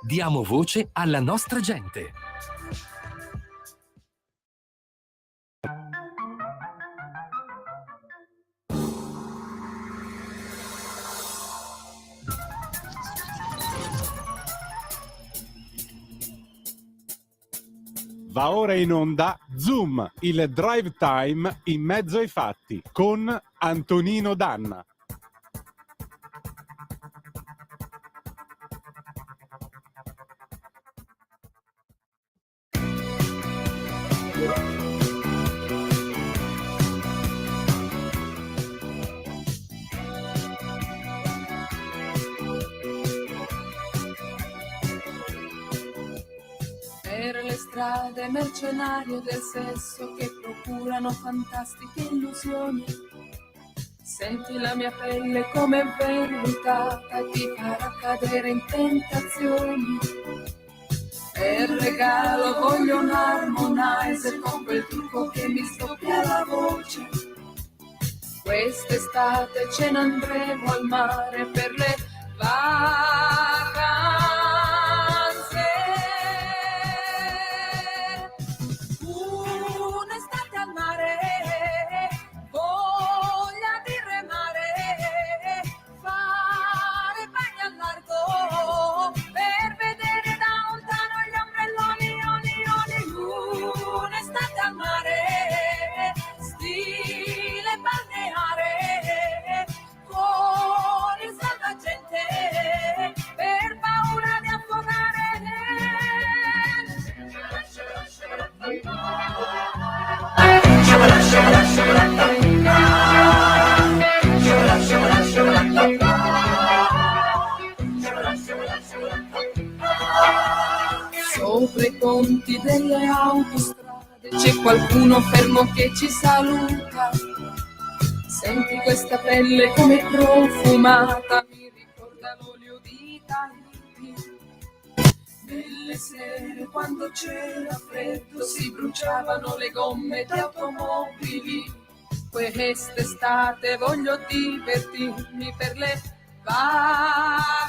Diamo voce alla nostra gente. Va ora in onda Zoom, il drive time in mezzo ai fatti, con Antonino Danna. Per le strade mercenarie del sesso che procurano fantastiche illusioni, senti la mia pelle come vellutata, ti farà cadere in tentazioni. Per regalo voglio un harmonizer con quel trucco che mi stoppia la voce. Quest'estate ce ne andremo al mare per le vacanze. Un'estate al mare, voglia di remare, fare bagni al largo per vedere da lontano gli ombrelloni, un'estate al mare, stile balneare, con il salvagente per paura di affogare. Sopra i ponti delle autostrade c'è qualcuno fermo che ci saluta. Senti questa pelle come profumata, mi ricorda l'olio di Tahiti. Nelle sere quando c'era freddo si bruciavano le gomme di automobili. Quest'estate voglio divertirmi per le vacanze.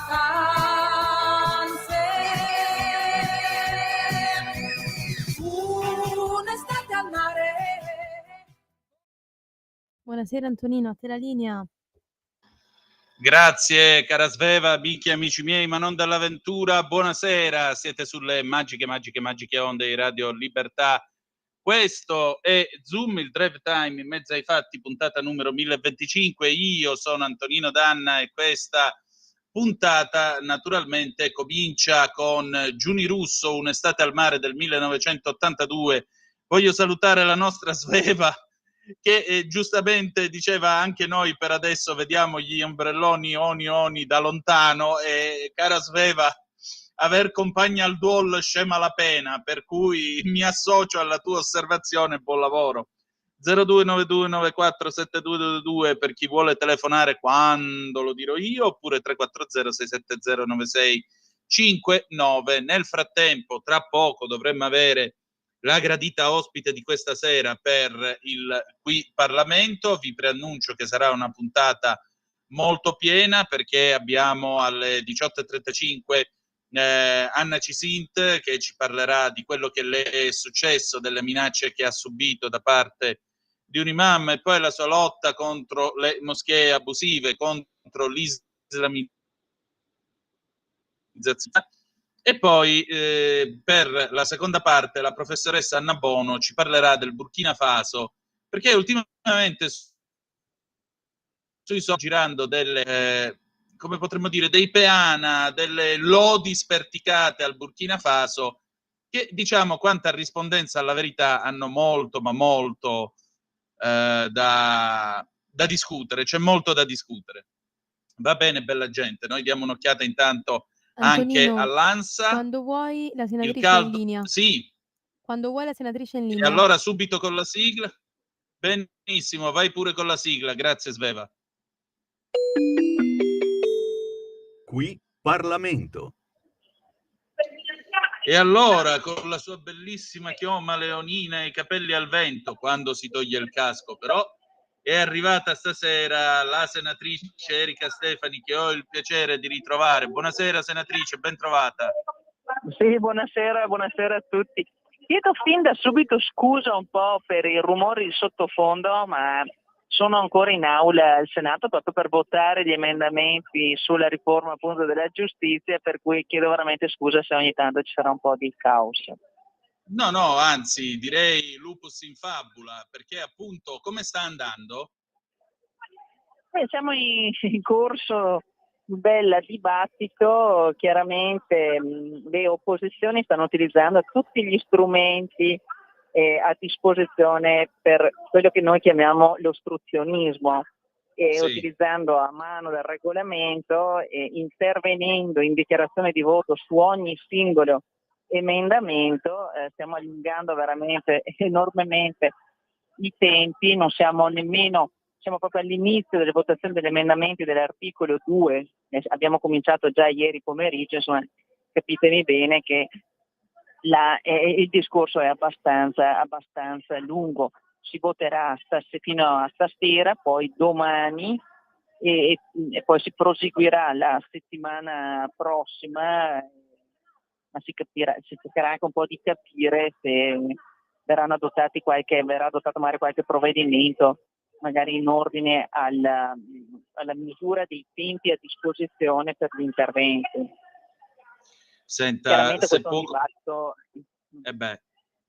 Un'estate al mare. Buonasera Antonino, a te la linea. Grazie cara Sveva, amici e amici miei, ma non dall'avventura, buonasera, siete sulle magiche onde di Radio Libertà. Questo è Zoom, il drive time in mezzo ai fatti, puntata numero 1025. Io sono Antonino Danna e questa puntata naturalmente comincia con Giuni Russo, Un'estate al mare del 1982. Voglio salutare la nostra Sveva che giustamente diceva anche noi per adesso vediamo gli ombrelloni oni da lontano, e cara Sveva, aver compagni al duol scema la pena, per cui mi associo alla tua osservazione. Buon lavoro. 0292947222 per chi vuole telefonare quando lo dirò io, oppure 340-670-9659. Nel frattempo, tra poco dovremmo avere la gradita ospite di questa sera per il Qui Parlamento. Vi preannuncio che sarà una puntata molto piena, perché abbiamo alle 18:35 Anna Cisint che ci parlerà di quello che le è successo, delle minacce che ha subito da parte di un imam, e poi la sua lotta contro le moschee abusive, contro l'islamizzazione. E poi per la seconda parte la professoressa Anna Bono ci parlerà del Burkina Faso, perché ultimamente sui social girando delle come potremmo dire, dei peana, delle lodi sperticate al Burkina Faso, che diciamo quanta rispondenza alla verità hanno molto, ma molto da discutere, c'è molto da discutere. Va bene, bella gente, noi diamo un'occhiata intanto Antonino, anche all'ANSA. quando vuoi la Il senatrice è in caldo, linea. sì. Quando vuoi la senatrice è in E linea. allora subito con la sigla? Benissimo, vai pure con la sigla, grazie Sveva. Qui Parlamento. E allora, con la sua bellissima chioma leonina e i capelli al vento, quando si toglie il casco, però, è arrivata stasera la senatrice Erika Stefani, che ho il piacere di ritrovare. Buonasera senatrice, ben trovata. Sì, buonasera a tutti. Chiedo fin da subito scusa un po' per i rumori di sottofondo, ma sono ancora in aula al Senato proprio per votare gli emendamenti sulla riforma appunto della giustizia, per cui chiedo veramente scusa se ogni tanto ci sarà un po' di caos. No, anzi, direi lupus in fabula, perché appunto come sta andando? Siamo in corso un bel dibattito, chiaramente le opposizioni stanno utilizzando tutti gli strumenti a disposizione per quello che noi chiamiamo l'ostruzionismo, Sì. utilizzando a mano del regolamento e intervenendo in dichiarazione di voto su ogni singolo emendamento, stiamo allungando veramente enormemente i tempi, non siamo nemmeno, siamo proprio all'inizio delle votazioni degli emendamenti dell'articolo 2, abbiamo cominciato già ieri pomeriggio, insomma capitemi bene che il discorso è abbastanza lungo. Si voterà fino a stasera, poi domani e poi si proseguirà la settimana prossima, ma si cercherà anche un po' di capire se verrà adottato magari qualche provvedimento, magari in ordine alla misura dei tempi a disposizione per gli interventi. Senta, Chiaramente se questo è un può... dibattito.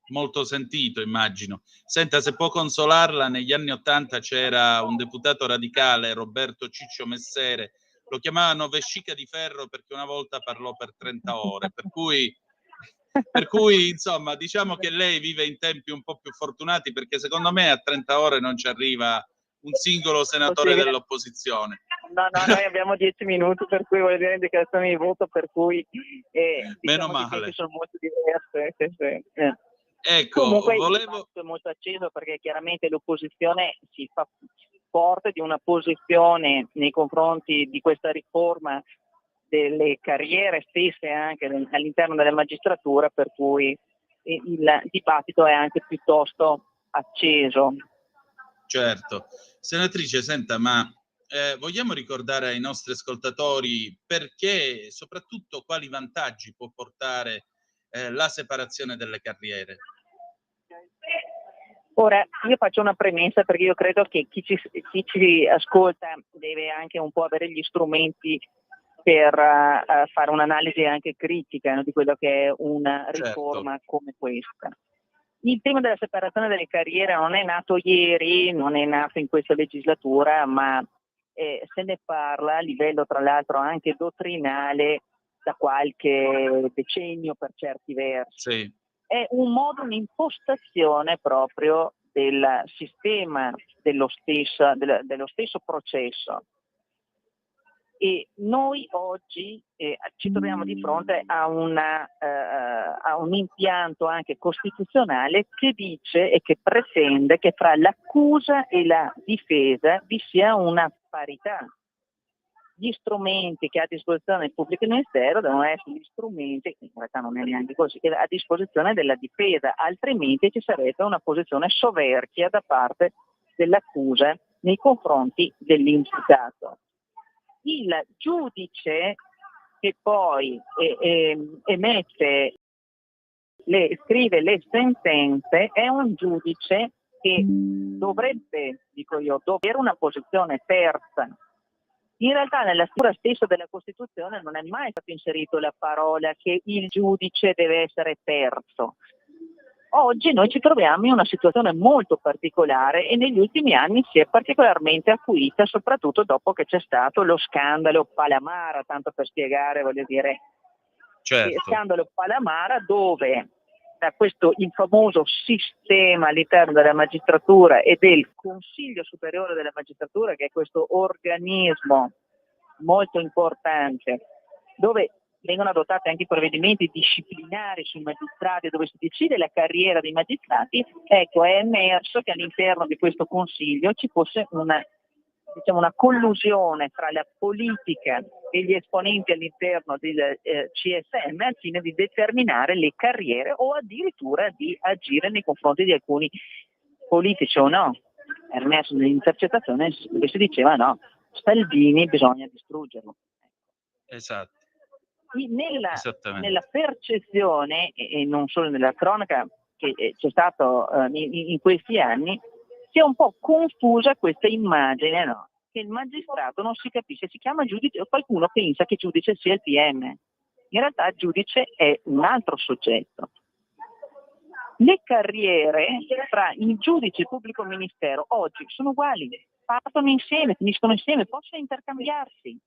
Molto sentito, immagino. Senta, se può consolarla, negli anni '80 c'era un deputato radicale, Roberto Ciccio Messere, lo chiamavano vescica di ferro perché una volta parlò per 30 ore, per cui insomma, diciamo che lei vive in tempi un po' più fortunati, perché secondo me a 30 ore non ci arriva un singolo senatore dell'opposizione. No, noi abbiamo 10 minuti, per cui voglio dire indicazioni di voto, per cui Meno diciamo che i male. tempi sono molto diversi. Sì. Ecco, Comunque il dibattito è molto acceso perché chiaramente l'opposizione si fa forte di una posizione nei confronti di questa riforma delle carriere stesse anche all'interno della magistratura, per cui il dibattito è anche piuttosto acceso. Certo. Senatrice, senta, ma vogliamo ricordare ai nostri ascoltatori perché, soprattutto quali vantaggi può portare la separazione delle carriere? Ora, io faccio una premessa perché io credo che chi ci ascolta deve anche un po' avere gli strumenti per fare un'analisi anche critica, no, di quello che è una riforma come questa. Il tema della separazione delle carriere non è nato ieri, non è nato in questa legislatura, ma se ne parla a livello tra l'altro anche dottrinale da qualche decennio per certi versi. Sì. È un modo, un'impostazione proprio del sistema dello stesso processo. E noi oggi ci troviamo di fronte a un impianto anche costituzionale che dice e che pretende che fra l'accusa e la difesa vi sia una parità. Gli strumenti che ha a disposizione il pubblico ministero devono essere gli strumenti, in realtà non è neanche così, a disposizione della difesa, altrimenti ci sarebbe una posizione soverchia da parte dell'accusa nei confronti dell'imputato. Il giudice che poi scrive le sentenze è un giudice che dovrebbe, dico io, avere una posizione terza. In realtà nella struttura stessa della Costituzione non è mai stato inserito la parola che il giudice deve essere terzo. Oggi noi ci troviamo in una situazione molto particolare e negli ultimi anni si è particolarmente acuita, soprattutto dopo che c'è stato lo scandalo Palamara, tanto per spiegare, voglio dire, certo. Scandalo Palamara, dove da questo infamoso sistema all'interno della magistratura e del Consiglio Superiore della Magistratura, che è questo organismo molto importante, dove vengono adottati anche provvedimenti disciplinari sui magistrati, dove si decide la carriera dei magistrati, ecco, è emerso che all'interno di questo Consiglio ci fosse una collusione fra la politica e gli esponenti all'interno del CSM al fine di determinare le carriere o addirittura di agire nei confronti di alcuni politici o no. È emerso nell'intercettazione dove si diceva no, Salvini bisogna distruggerlo. Esatto. Esattamente. Nella percezione, e non solo nella cronaca che c'è stato in questi anni, si è un po' confusa questa immagine, no? Che il magistrato non si capisce, si chiama giudice, qualcuno pensa che giudice sia il PM. In realtà il giudice è un altro soggetto. Le carriere tra il giudice e il pubblico ministero oggi sono uguali, partono insieme, finiscono insieme, possono intercambiarsi.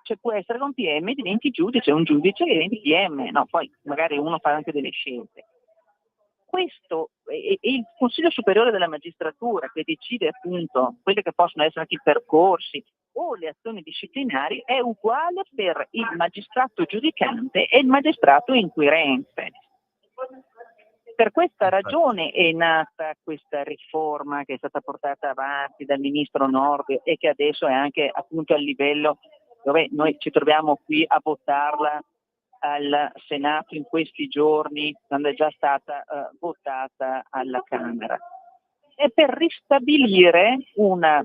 Cioè può essere che un PM diventi giudice, un giudice che diventi PM, no, poi magari uno fa anche delle scelte. Questo è il Consiglio Superiore della Magistratura che decide appunto quelli che possono essere anche i percorsi o le azioni disciplinari, è uguale per il magistrato giudicante e il magistrato inquirente. Per questa ragione è nata questa riforma che è stata portata avanti dal ministro Nordio e che adesso è anche appunto al livello dove noi ci troviamo qui a votarla al Senato in questi giorni, quando è già stata votata alla Camera. È per ristabilire una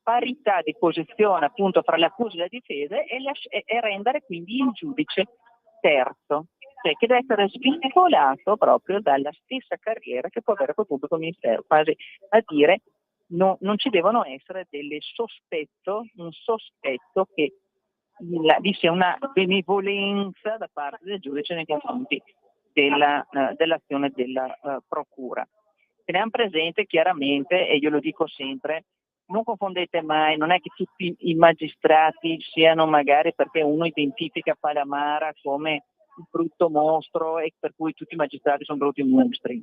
parità di posizione appunto fra le accuse e le difese e rendere quindi il giudice terzo, cioè che deve essere svincolato proprio dalla stessa carriera che può avere quel pubblico ministero, quasi a dire non ci devono essere un sospetto che vi sia una benevolenza da parte del giudice nei confronti dell'azione della procura. Teniamo presente chiaramente, e io lo dico sempre, non confondete mai, non è che tutti i magistrati siano magari perché uno identifica Palamara come un brutto mostro e per cui tutti i magistrati sono brutti mostri.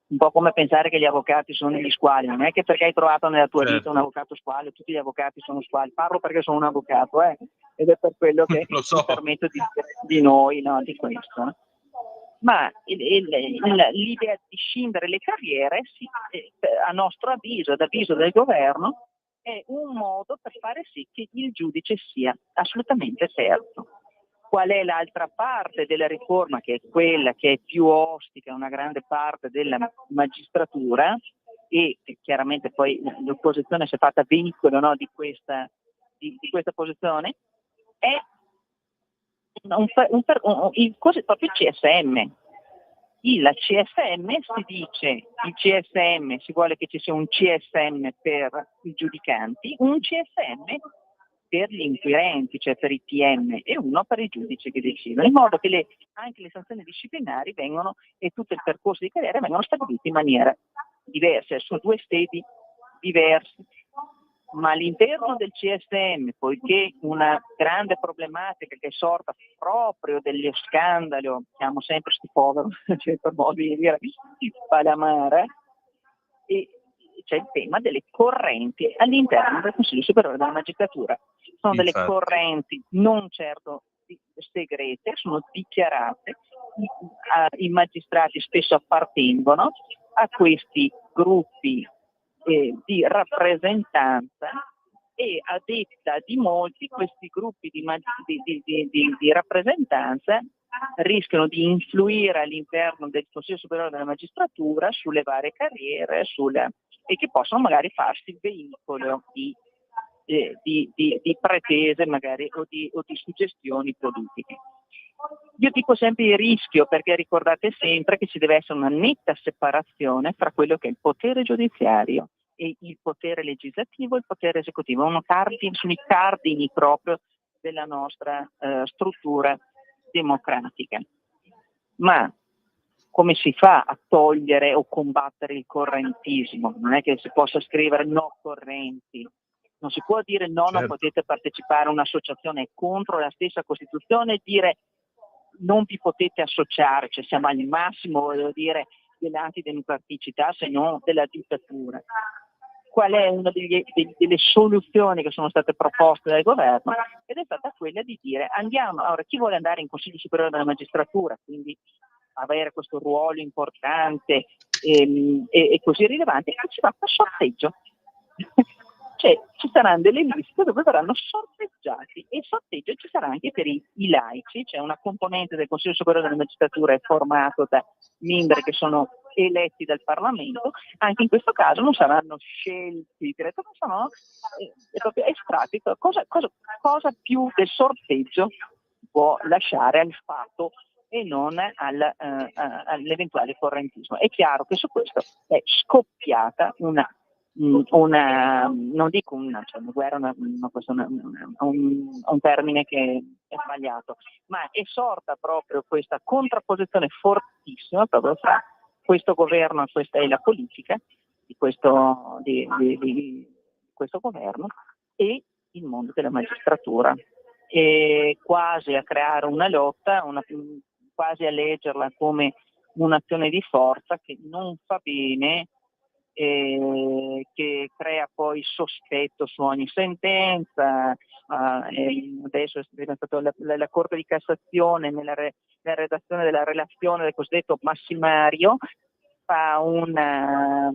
Un po' come pensare che gli avvocati sono degli squali, non è che perché hai trovato nella tua vita un avvocato squalo, tutti gli avvocati sono squali. Parlo perché sono un avvocato, ed è per quello che mi permetto di noi, no, di questo. Ma l'idea di scindere le carriere, a nostro avviso, ad avviso del governo, è un modo per fare sì che il giudice sia assolutamente terzo. Qual è l'altra parte della riforma, che è quella che è più ostica, una grande parte della magistratura, e che chiaramente poi l'opposizione si è fatta veicolo, no, di questa posizione, è proprio il CSM. Il CSM si dice, si vuole che ci sia un CSM per i giudicanti, un CSM per gli inquirenti, cioè per i PM, e uno per i giudici che decidono, in modo che anche le sanzioni disciplinari e tutto il percorso di carriera vengono stabiliti in maniera diversa, su due stadi diversi. Ma all'interno del CSM, poiché una grande problematica che è sorta proprio dello scandalo, chiamo sempre sti povero, cioè per modo di dire, Palamara, e c'è il tema delle correnti all'interno del Consiglio Superiore della Magistratura. Sono delle correnti non certo segrete, sono dichiarate, i magistrati spesso appartengono a questi gruppi di rappresentanza, e a detta di molti questi gruppi di rappresentanza rischiano di influire all'interno del Consiglio Superiore della Magistratura sulle varie carriere e che possono magari farsi veicolo di pretese magari o di suggestioni politiche. Io dico sempre il rischio, perché ricordate sempre che ci deve essere una netta separazione fra quello che è il potere giudiziario e il potere legislativo e il potere esecutivo. Sono i cardini proprio della nostra struttura democratica. Ma come si fa a togliere o combattere il correntismo? Non è che si possa scrivere no correnti. Non si può dire no, non potete partecipare a un'associazione contro la stessa Costituzione e dire non vi potete associare, cioè siamo al massimo, voglio dire, dell'antidemocraticità, se non della dittatura. Qual è una delle soluzioni che sono state proposte dal governo? Ed è stata quella di dire ora chi vuole andare in Consiglio Superiore della Magistratura, quindi avere questo ruolo importante e così rilevante, si fa per sorteggio. Cioè ci saranno delle liste dove verranno sorteggiati, e il sorteggio ci sarà anche per i laici, cioè una componente del Consiglio Superiore della Magistratura è formato da membri che sono eletti dal Parlamento, anche in questo caso non saranno scelti direttamente, sono proprio estratti. Cosa più del sorteggio può lasciare al fatto e non all'eventuale correntismo. È chiaro che su questo è scoppiata una non dico una guerra, questo è un termine che è sbagliato, ma è sorta proprio questa contrapposizione fortissima proprio fra questo governo e la politica di questo governo e il mondo della magistratura, e quasi a creare una lotta, quasi a leggerla come un'azione di forza che non fa bene, che crea poi sospetto su ogni sentenza. Adesso è stato la Corte di Cassazione nella redazione della relazione del cosiddetto massimario fa una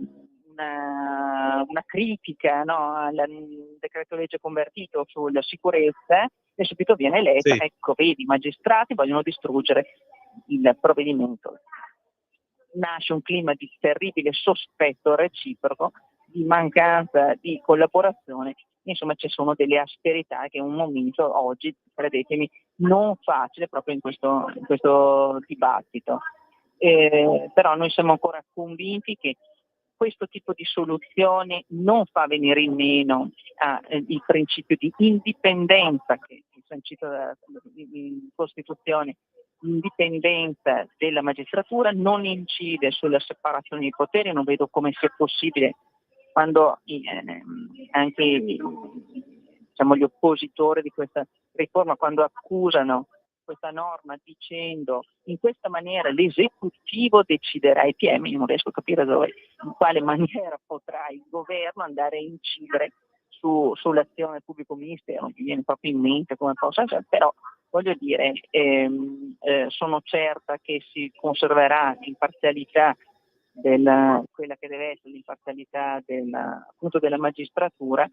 critica, no, al decreto legge convertito sulla sicurezza, e subito viene letta, Sì. ecco, vedi, i magistrati vogliono distruggere il provvedimento. Nasce un clima di terribile sospetto reciproco, di mancanza di collaborazione, insomma ci sono delle asperità che è un momento oggi, credetemi, non facile proprio in questo dibattito. Però noi siamo ancora convinti che questo tipo di soluzione non fa venire in meno il principio di indipendenza che è sancito in Costituzione, l'indipendenza della magistratura, non incide sulla separazione dei poteri. Non vedo come sia possibile quando anche gli oppositori di questa riforma, quando accusano questa norma dicendo in questa maniera l'esecutivo deciderà, i PM, io non riesco a capire in quale maniera potrà il governo andare a incidere sull'azione del pubblico ministero, non mi viene proprio in mente come possa essere, però voglio dire, sono certa che si conserverà l'imparzialità quella che deve essere l'imparzialità appunto della magistratura,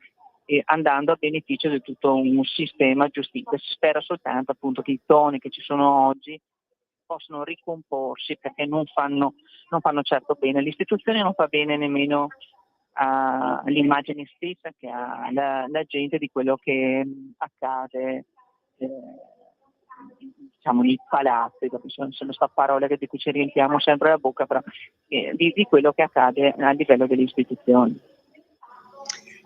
andando a beneficio di tutto un sistema giustizia. Si spera soltanto appunto che i toni che ci sono oggi possano ricomporsi, perché non fanno certo bene all'istituzione, non fa bene nemmeno all'immagine stessa che ha la gente di quello che accade nei palazzi, sono questa parola di cui ci riempiamo sempre la bocca, però di quello che accade a livello delle istituzioni.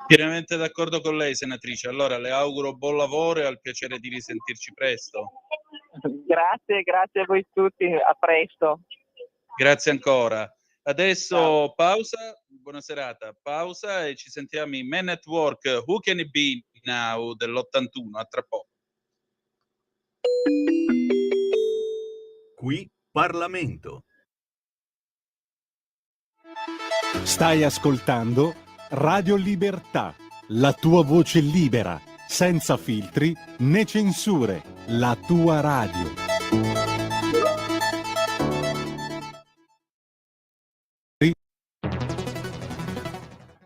Pienamente d'accordo con lei, senatrice. Allora le auguro buon lavoro e al piacere di risentirci presto. Grazie a voi tutti, a presto. Grazie ancora. Adesso pausa, buona serata, pausa e ci sentiamo in Man at Work, Who Can It Be Now dell'81, a tra poco. Qui Parlamento. Stai ascoltando Radio Libertà, la tua voce libera, senza filtri né censure, la tua radio. Ogni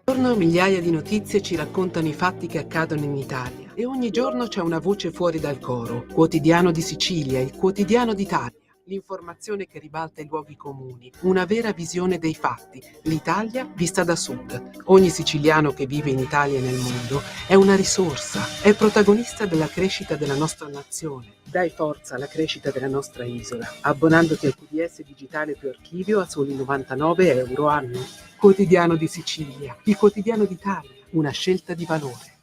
giorno migliaia di notizie ci raccontano i fatti che accadono in Italia e ogni giorno c'è una voce fuori dal coro. Quotidiano di Sicilia, il quotidiano d'Italia. L'informazione che ribalta i luoghi comuni, una vera visione dei fatti, l'Italia vista da sud. Ogni siciliano che vive in Italia e nel mondo è una risorsa, è protagonista della crescita della nostra nazione. Dai forza alla crescita della nostra isola, abbonandoti al QDS digitale più archivio a soli 99 euro anno. Quotidiano di Sicilia, il quotidiano d'Italia, una scelta di valore.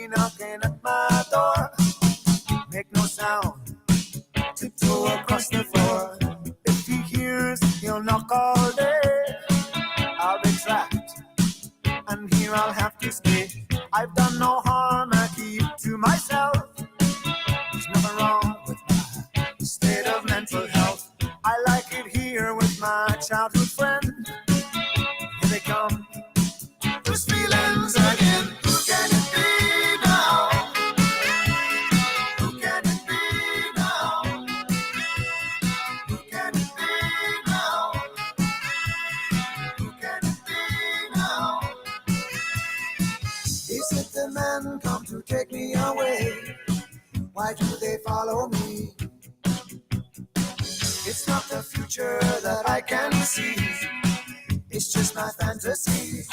be knocking at my door. Make no sound, tiptoe across the floor. If he hears, he'll knock all day. I'll be trapped, and here I'll have to stay. I've done no harm, I keep to myself. There's nothing wrong with my state of mental health. I like it here with my childhood friend. Here they come, those feelings again. Who can it be now? Who can it be now? Who can it be now? Who can it be now? Is it the men come to take me away? Why do they follow me? It's not the future that I can see. It's just my fantasy.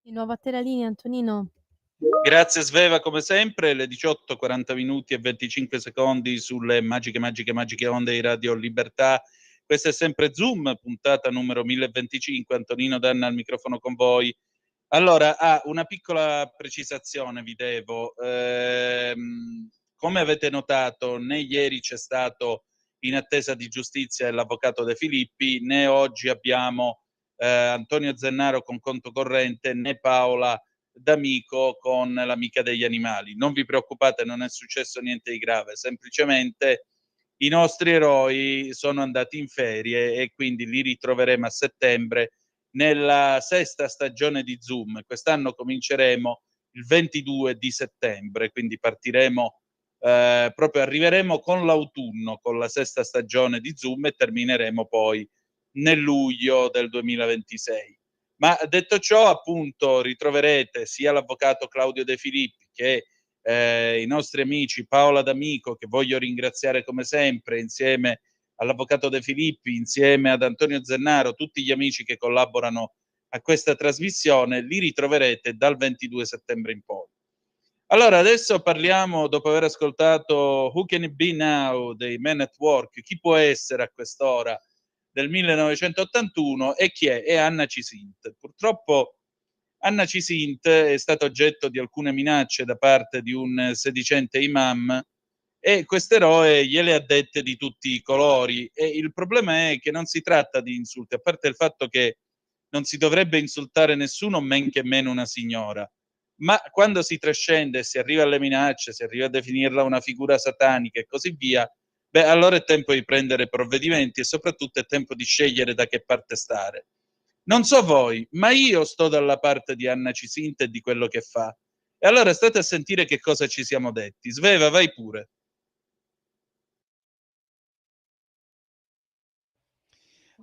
Di nuovo a te la linea, Antonino. Grazie Sveva, come sempre, le 18, 40 minuti e 25 secondi sulle magiche onde di Radio Libertà. Questo è sempre Zoom, puntata numero 1025, Antonino Danna al microfono con voi. Allora, una piccola precisazione vi devo. Come avete notato, né ieri c'è stato in attesa di giustizia l'avvocato De Filippi, né oggi abbiamo Antonio Zennaro con conto corrente, né Paola D'Amico con l'amica degli animali. Non vi preoccupate, non è successo niente di grave, semplicemente i nostri eroi sono andati in ferie e quindi li ritroveremo a settembre nella sesta stagione di Zoom. Quest'anno cominceremo il 22 di settembre, quindi partiremo proprio, arriveremo con l'autunno, con la sesta stagione di Zoom e termineremo poi nel luglio del 2026. Ma detto ciò, appunto, ritroverete sia l'avvocato Claudio De Filippi che i nostri amici Paola D'Amico, che voglio ringraziare come sempre, insieme all'avvocato De Filippi, insieme ad Antonio Zennaro, tutti gli amici che collaborano a questa trasmissione, li ritroverete dal 22 settembre in poi. Allora, adesso parliamo, dopo aver ascoltato Who Can It Be Now dei Men at Work, chi può essere a quest'ora, del 1981, e chi è? È Anna Cisint. Purtroppo Anna Cisint è stata oggetto di alcune minacce da parte di un sedicente imam e quest'eroe gliele ha dette di tutti i colori, e il problema è che non si tratta di insulti, a parte il fatto che non si dovrebbe insultare nessuno, men che meno una signora, ma quando si trascende e si arriva alle minacce, si arriva a definirla una figura satanica e così via, beh, allora è tempo di prendere provvedimenti e soprattutto è tempo di scegliere da che parte stare. Non so voi, ma io sto dalla parte di Anna Cisint e di quello che fa. E allora state a sentire che cosa ci siamo detti. Sveva, vai pure.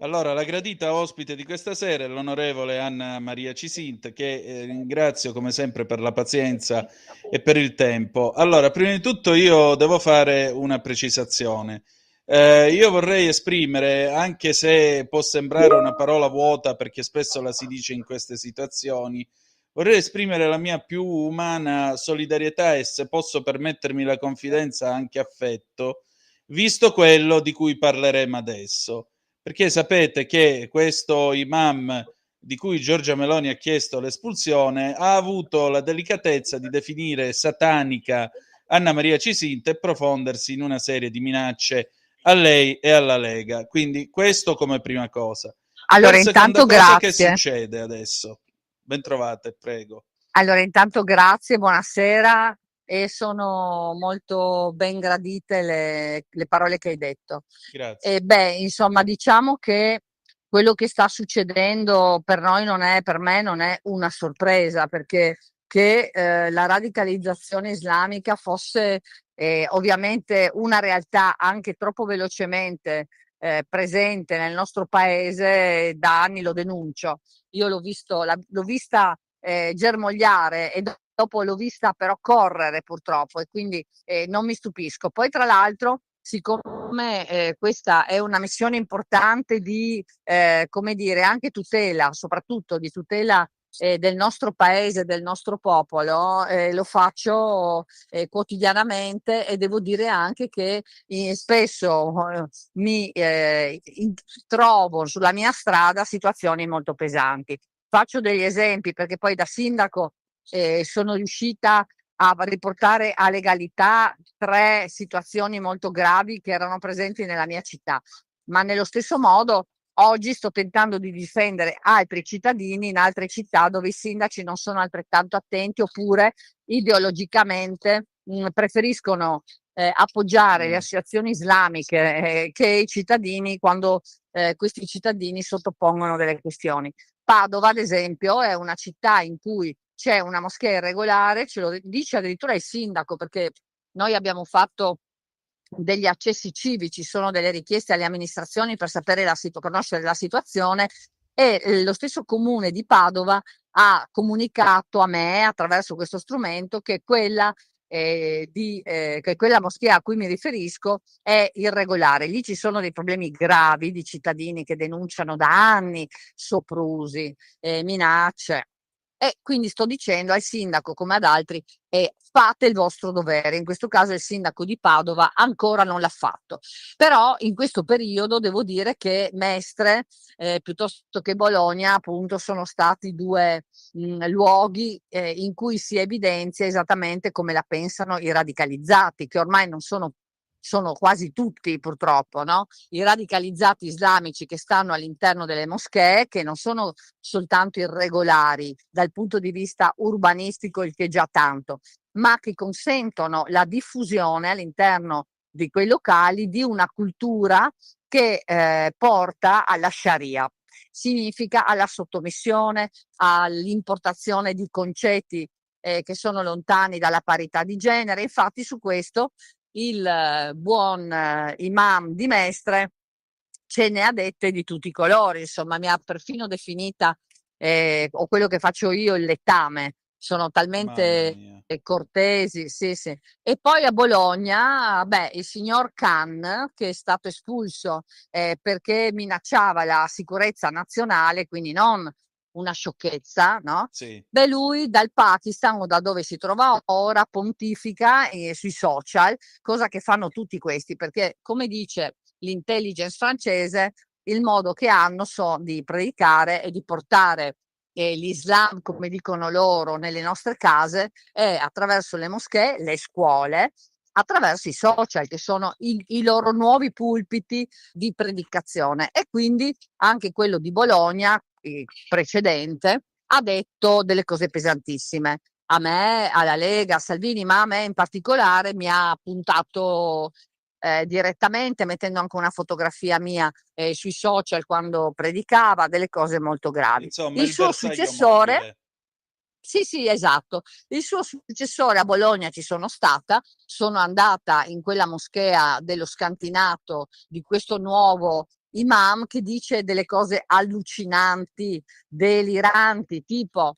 Allora, la gradita ospite di questa sera è l'onorevole Anna Maria Cisint, che ringrazio come sempre per la pazienza e per il tempo. Allora, prima di tutto io devo fare una precisazione. Io vorrei esprimere, anche se può sembrare una parola vuota perché spesso la si dice in queste situazioni, vorrei esprimere la mia più umana solidarietà e, se posso permettermi la confidenza, anche affetto, visto quello di cui parleremo adesso. Perché sapete che questo imam di cui Giorgia Meloni ha chiesto l'espulsione ha avuto la delicatezza di definire satanica Anna Maria Cisint e profondersi in una serie di minacce a lei e alla Lega. Quindi questo come prima cosa. Allora, intanto grazie. Che succede adesso? Bentrovate, prego. Allora, intanto grazie, buonasera, e sono molto ben gradite le parole che hai detto. Grazie. E beh, insomma, diciamo che quello che sta succedendo per noi per me non è una sorpresa, perché che la radicalizzazione islamica fosse ovviamente una realtà anche troppo velocemente presente nel nostro paese da anni, lo denuncio. Io l'ho vista germogliare e dopo l'ho vista però correre purtroppo, e quindi non mi stupisco. Poi tra l'altro, siccome questa è una missione importante di, come dire, anche tutela, soprattutto di tutela del nostro paese, del nostro popolo, lo faccio quotidianamente, e devo dire anche che spesso mi trovo sulla mia strada situazioni molto pesanti. Faccio degli esempi perché poi da sindaco sono riuscita a riportare a legalità 3 situazioni molto gravi che erano presenti nella mia città, ma nello stesso modo oggi sto tentando di difendere altri cittadini in altre città dove i sindaci non sono altrettanto attenti, oppure ideologicamente preferiscono appoggiare le associazioni islamiche che i cittadini, quando questi cittadini sottopongono delle questioni. Padova, ad esempio, è una città in cui c'è una moschea irregolare, ce lo dice addirittura il sindaco, perché noi abbiamo fatto degli accessi civici, sono delle richieste alle amministrazioni per sapere conoscere la situazione, e lo stesso comune di Padova ha comunicato a me attraverso questo strumento che quella moschea a cui mi riferisco è irregolare. Lì ci sono dei problemi gravi di cittadini che denunciano da anni soprusi, minacce. E quindi sto dicendo al sindaco, come ad altri, fate il vostro dovere. In questo caso il sindaco di Padova ancora non l'ha fatto. Però in questo periodo devo dire che Mestre, piuttosto che Bologna, appunto, sono stati 2 luoghi in cui si evidenzia esattamente come la pensano i radicalizzati, che ormai non sono quasi tutti, purtroppo, no? I radicalizzati islamici che stanno all'interno delle moschee, che non sono soltanto irregolari dal punto di vista urbanistico, il che già tanto, ma che consentono la diffusione all'interno di quei locali di una cultura che porta alla Sharia. Significa alla sottomissione, all'importazione di concetti che sono lontani dalla parità di genere. Infatti su questo il buon imam di Mestre ce ne ha dette di tutti i colori, insomma mi ha perfino definita, o quello che faccio io, il letame. Sono talmente cortesi, sì, sì. E poi a Bologna, il signor Khan, che è stato espulso perché minacciava la sicurezza nazionale, quindi non una sciocchezza, no? Sì. Lui dal Pakistan, o da dove si trova ora, pontifica sui social, cosa che fanno tutti questi, perché come dice l'intelligence francese, il modo che hanno di predicare e di portare l'Islam, come dicono loro, nelle nostre case è attraverso le moschee, le scuole, attraverso i social, che sono i loro nuovi pulpiti di predicazione. E quindi anche quello di Bologna, precedente, ha detto delle cose pesantissime. A me, alla Lega, a Salvini, ma a me in particolare mi ha puntato direttamente, mettendo anche una fotografia mia sui social quando predicava, delle cose molto gravi. Insomma, Il suo bersaglio successore, mobile. sì, esatto. Il suo successore a Bologna ci sono stata, sono andata in quella moschea dello scantinato di questo nuovo imam che dice delle cose allucinanti, deliranti, tipo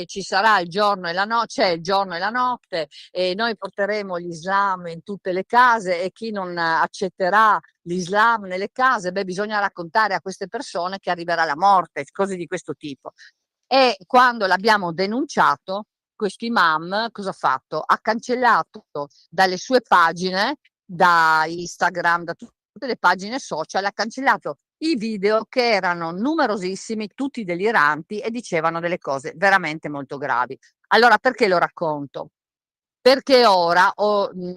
ci sarà il giorno e la notte, c'è il giorno e la notte, e noi porteremo l'Islam in tutte le case, e chi non accetterà l'Islam nelle case, bisogna raccontare a queste persone che arriverà la morte, cose di questo tipo. E quando l'abbiamo denunciato, questo imam cosa ha fatto? Ha cancellato dalle sue pagine, da Instagram, da tutte le pagine social, ha cancellato i video che erano numerosissimi, tutti deliranti, e dicevano delle cose veramente molto gravi. Allora, perché lo racconto? Perché ora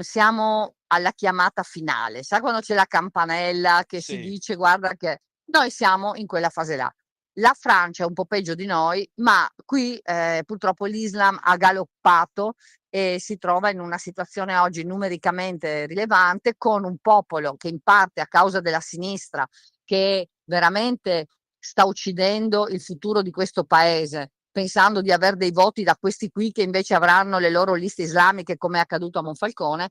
siamo alla chiamata finale. Sai quando c'è la campanella che si dice guarda che noi siamo in quella fase là. La Francia è un po' peggio di noi, ma qui purtroppo l'Islam ha galoppato e si trova in una situazione oggi numericamente rilevante, con un popolo che in parte a causa della sinistra, che veramente sta uccidendo il futuro di questo paese, pensando di avere dei voti da questi qui che invece avranno le loro liste islamiche, come è accaduto a Monfalcone,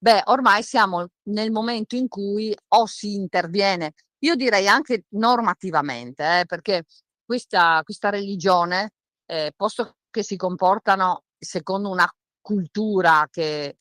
beh, ormai siamo nel momento in cui o si interviene, io direi anche normativamente, perché questa religione, posto che si comportano secondo una cultura che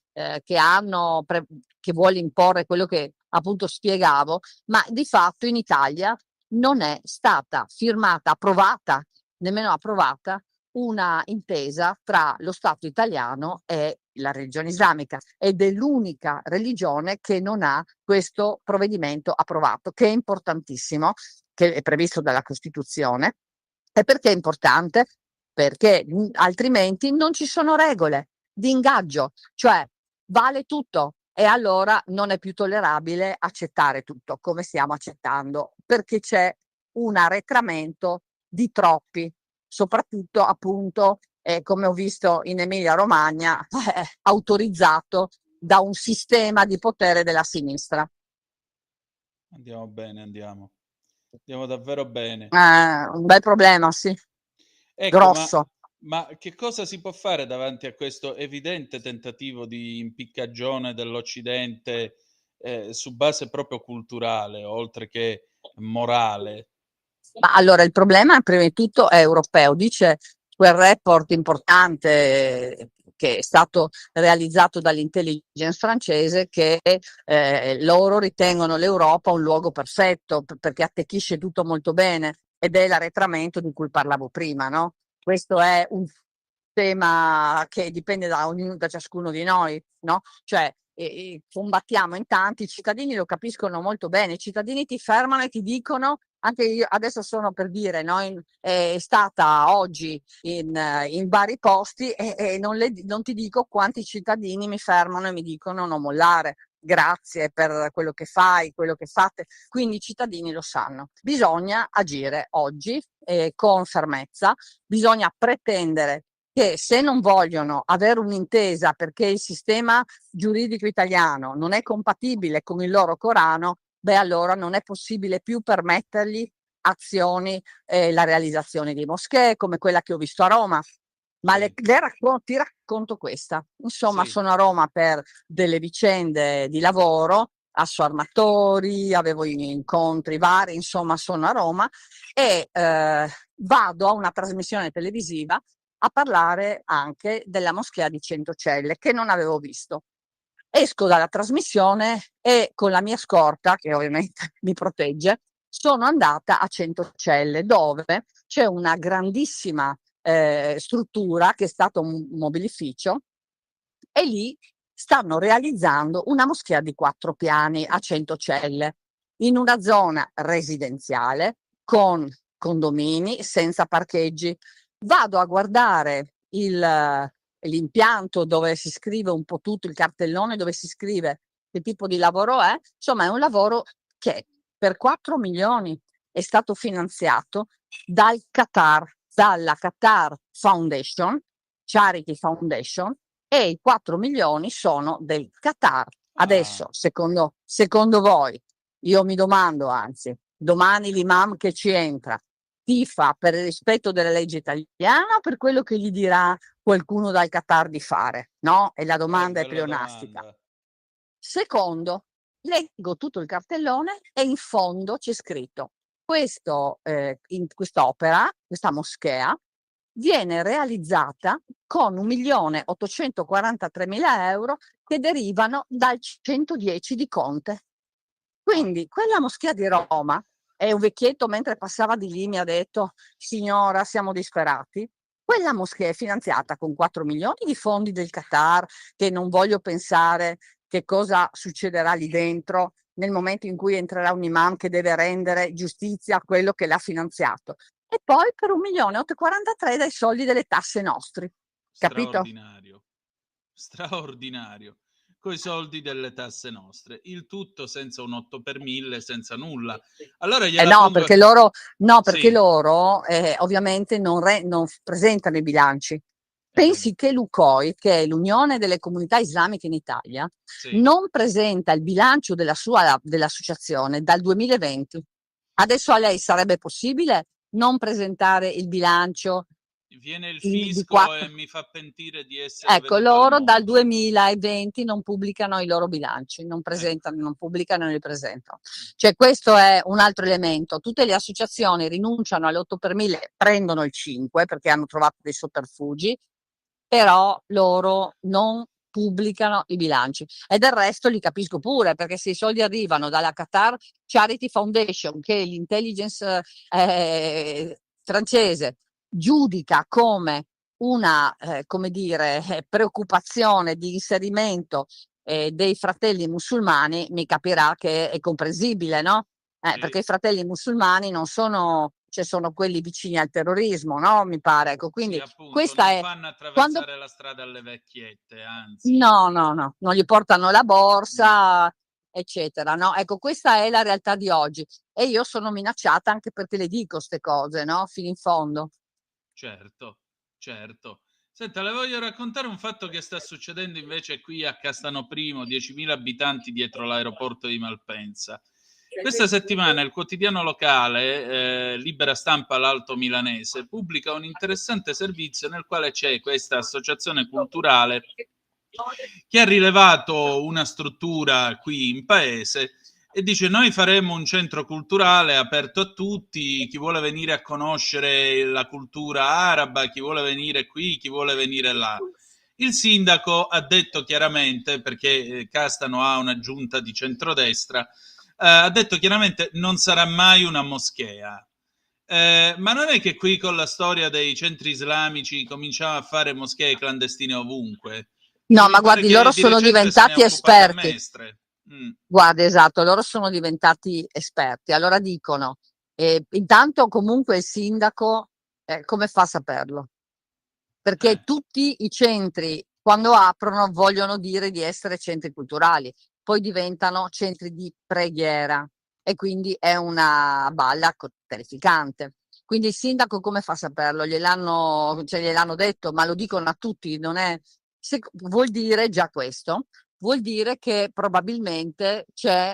hanno che vuole imporre quello che appunto spiegavo, ma di fatto in Italia non è stata firmata, approvata, nemmeno approvata, una intesa tra lo Stato italiano e la religione islamica, ed è l'unica religione che non ha questo provvedimento approvato, che è importantissimo, che è previsto dalla Costituzione. E perché è importante? Perché altrimenti non ci sono regole di ingaggio, cioè vale tutto e allora non è più tollerabile accettare tutto come stiamo accettando, perché c'è un arretramento di troppi, soprattutto appunto, come ho visto in Emilia Romagna, autorizzato da un sistema di potere della sinistra. Andiamo bene, andiamo davvero bene. Un bel problema, sì, Ecco, grosso. ma che cosa si può fare davanti a questo evidente tentativo di impiccagione dell'Occidente, su base proprio culturale, oltre che morale? Ma allora il problema prima di tutto è europeo. Dice quel report importante che è stato realizzato dall'intelligence francese che loro ritengono l'Europa un luogo perfetto perché attecchisce tutto molto bene ed è l'arretramento di cui parlavo prima, no? Questo è un tema che dipende da ciascuno di noi, no? Cioè combattiamo in tanti, i cittadini lo capiscono molto bene, i cittadini ti fermano e ti dicono, anche io adesso sono per dire, no, è stata oggi in vari posti e non ti dico quanti cittadini mi fermano e mi dicono non mollare, grazie per quello che fai, quello che fate, quindi i cittadini lo sanno. Bisogna agire oggi con fermezza, bisogna pretendere che se non vogliono avere un'intesa perché il sistema giuridico italiano non è compatibile con il loro Corano, beh allora non è possibile più permettergli azioni, la realizzazione di moschee come quella che ho visto a Roma. Ma Sì. ti racconto questa. Insomma, Sì. sono a Roma per delle vicende di lavoro, asso armatori, avevo incontri vari, insomma sono a Roma e vado a una trasmissione televisiva a parlare anche della moschea di Centocelle che non avevo visto. Esco dalla trasmissione e con la mia scorta, che ovviamente mi protegge, sono andata a Centocelle dove c'è una grandissima struttura che è stato un mobilificio e lì stanno realizzando una moschea di 4 piani a Centocelle in una zona residenziale con condomini senza parcheggi. Vado a guardare l'impianto dove si scrive un po' tutto, il cartellone dove si scrive che tipo di lavoro è, insomma è un lavoro che per 4 milioni è stato finanziato dal Qatar, dalla Qatar Foundation, Charity Foundation, e i 4 milioni sono del Qatar. Adesso, secondo voi, io mi domando, anzi, domani l'imam che ci entra, tifa per il rispetto della legge italiana o per quello che gli dirà qualcuno dal Qatar di fare? No? E la domanda è Bella pleonastica. domanda. Secondo, leggo tutto il cartellone e in fondo c'è scritto in quest'opera, questa moschea, viene realizzata con 1.843.000 euro che derivano dal 110 di Conte. Quindi quella moschea di Roma, e un vecchietto mentre passava di lì mi ha detto: signora, siamo disperati. Quella moschea è finanziata con 4 milioni di fondi del Qatar, che non voglio pensare che cosa succederà lì dentro nel momento in cui entrerà un imam che deve rendere giustizia a quello che l'ha finanziato. E poi per 1.843.000 dai soldi delle tasse nostri. Capito? Straordinario. Coi soldi delle tasse nostre. Il tutto senza un 8 per 1000, senza nulla. Allora No, perché loro, Sì. ovviamente non presentano i bilanci. Pensi che l'UCOI, che è l'Unione delle Comunità Islamiche in Italia, Sì. non presenta il bilancio dell'associazione dal 2020. Adesso a lei sarebbe possibile non presentare il bilancio Viene il di fisco 4. e mi fa pentire di essere Ecco, venuto al loro dal mondo. 2020 non pubblicano i loro bilanci, non presentano, non pubblicano e li presentano. Cioè questo è un altro elemento. Tutte le associazioni rinunciano all'8 per 1000, prendono il 5 perché hanno trovato dei sotterfugi, però loro non pubblicano i bilanci. E del resto li capisco pure, perché se i soldi arrivano dalla Qatar Charity Foundation, che l'intelligence francese giudica come una, come dire, preoccupazione di inserimento dei fratelli musulmani, mi capirà che è comprensibile, no? Perché i fratelli musulmani non sono, cioè sono quelli vicini al terrorismo, no? Mi pare. Ecco, quindi Sì, appunto, questa non è fanno quando attraversare la strada alle vecchiette, anzi. no, non gli portano la borsa, eccetera, no? Ecco, questa è la realtà di oggi e io sono minacciata anche perché le dico 'ste cose, no, fino in fondo. Certo, certo. Senta, le voglio raccontare un fatto che sta succedendo invece qui a Castano Primo, 10.000 abitanti dietro l'aeroporto di Malpensa. Questa settimana il quotidiano locale, Libera Stampa l'Alto Milanese, pubblica un interessante servizio nel quale c'è questa associazione culturale che ha rilevato una struttura qui in paese e dice: noi faremo un centro culturale aperto a tutti, chi vuole venire a conoscere la cultura araba, chi vuole venire qui, chi vuole venire là. Il sindaco ha detto chiaramente, perché Castano ha una giunta di centrodestra, ha detto chiaramente non sarà mai una moschea. Ma non è che qui con la storia dei centri islamici cominciamo a fare moschee clandestine ovunque? No, Mi ma pare guardi, loro che di sono recente se ne è diventati occupata esperti. Mestre. Guardi, esatto, loro sono diventati esperti. Allora dicono, intanto comunque il sindaco, come fa a saperlo? Perché tutti i centri, quando aprono, vogliono dire di essere centri culturali, poi diventano centri di preghiera e quindi è una balla terrificante. Quindi il sindaco come fa a saperlo? Gliel'hanno detto, ma lo dicono a tutti, non è... vuol dire già questo, vuol dire che probabilmente c'è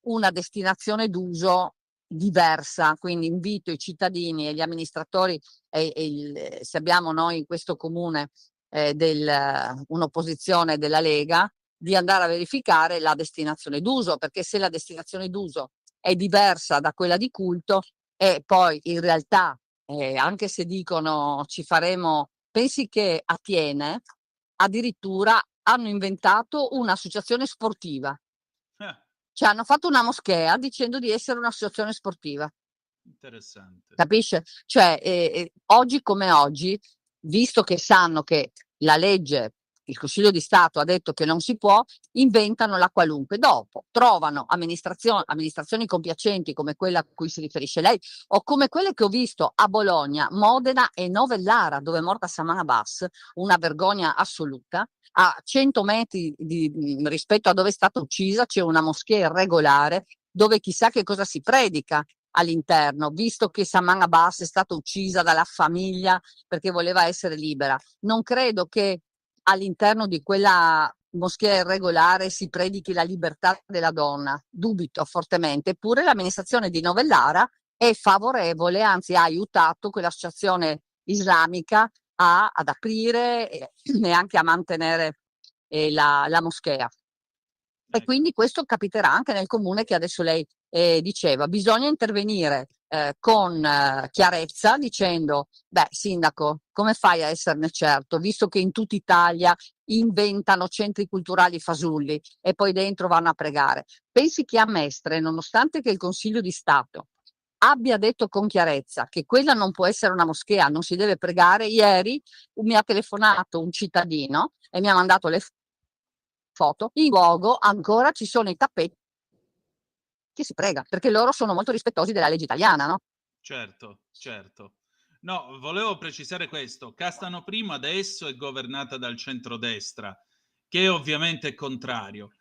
una destinazione d'uso diversa, quindi invito i cittadini e gli amministratori se abbiamo noi in questo comune un'opposizione della Lega, di andare a verificare la destinazione d'uso, perché se la destinazione d'uso è diversa da quella di culto e poi in realtà, anche se dicono ci faremo, pensi che a Tiene addirittura hanno inventato un'associazione sportiva. Cioè hanno fatto una moschea dicendo di essere un'associazione sportiva. Interessante. Capisce? Cioè, oggi come oggi, visto che sanno che la legge, il Consiglio di Stato ha detto che non si può, inventano la qualunque. Dopo trovano amministrazioni compiacenti come quella a cui si riferisce lei, o come quelle che ho visto a Bologna, Modena e Novellara, dove è morta Saman Abbas, una vergogna assoluta. A 100 metri rispetto a dove è stata uccisa c'è una moschea irregolare dove chissà che cosa si predica all'interno, visto che Saman Abbas è stata uccisa dalla famiglia perché voleva essere libera. Non credo che all'interno di quella moschea irregolare si predichi la libertà della donna, dubito fortemente, eppure l'amministrazione di Novellara è favorevole, anzi ha aiutato quell'associazione islamica ad aprire e anche a mantenere la moschea. E quindi questo capiterà anche nel comune che adesso lei diceva. Bisogna intervenire con chiarezza dicendo, beh sindaco, come fai a esserne certo, visto che in tutta Italia inventano centri culturali fasulli e poi dentro vanno a pregare. Pensi che a Mestre, nonostante che il Consiglio di Stato abbia detto con chiarezza che quella non può essere una moschea, non si deve pregare, ieri mi ha telefonato un cittadino e mi ha mandato le foto, in luogo ancora ci sono i tappeti che si prega, perché loro sono molto rispettosi della legge italiana, no? Certo, certo. No, volevo precisare questo. Castano Primo adesso è governata dal centrodestra, che ovviamente è contrario.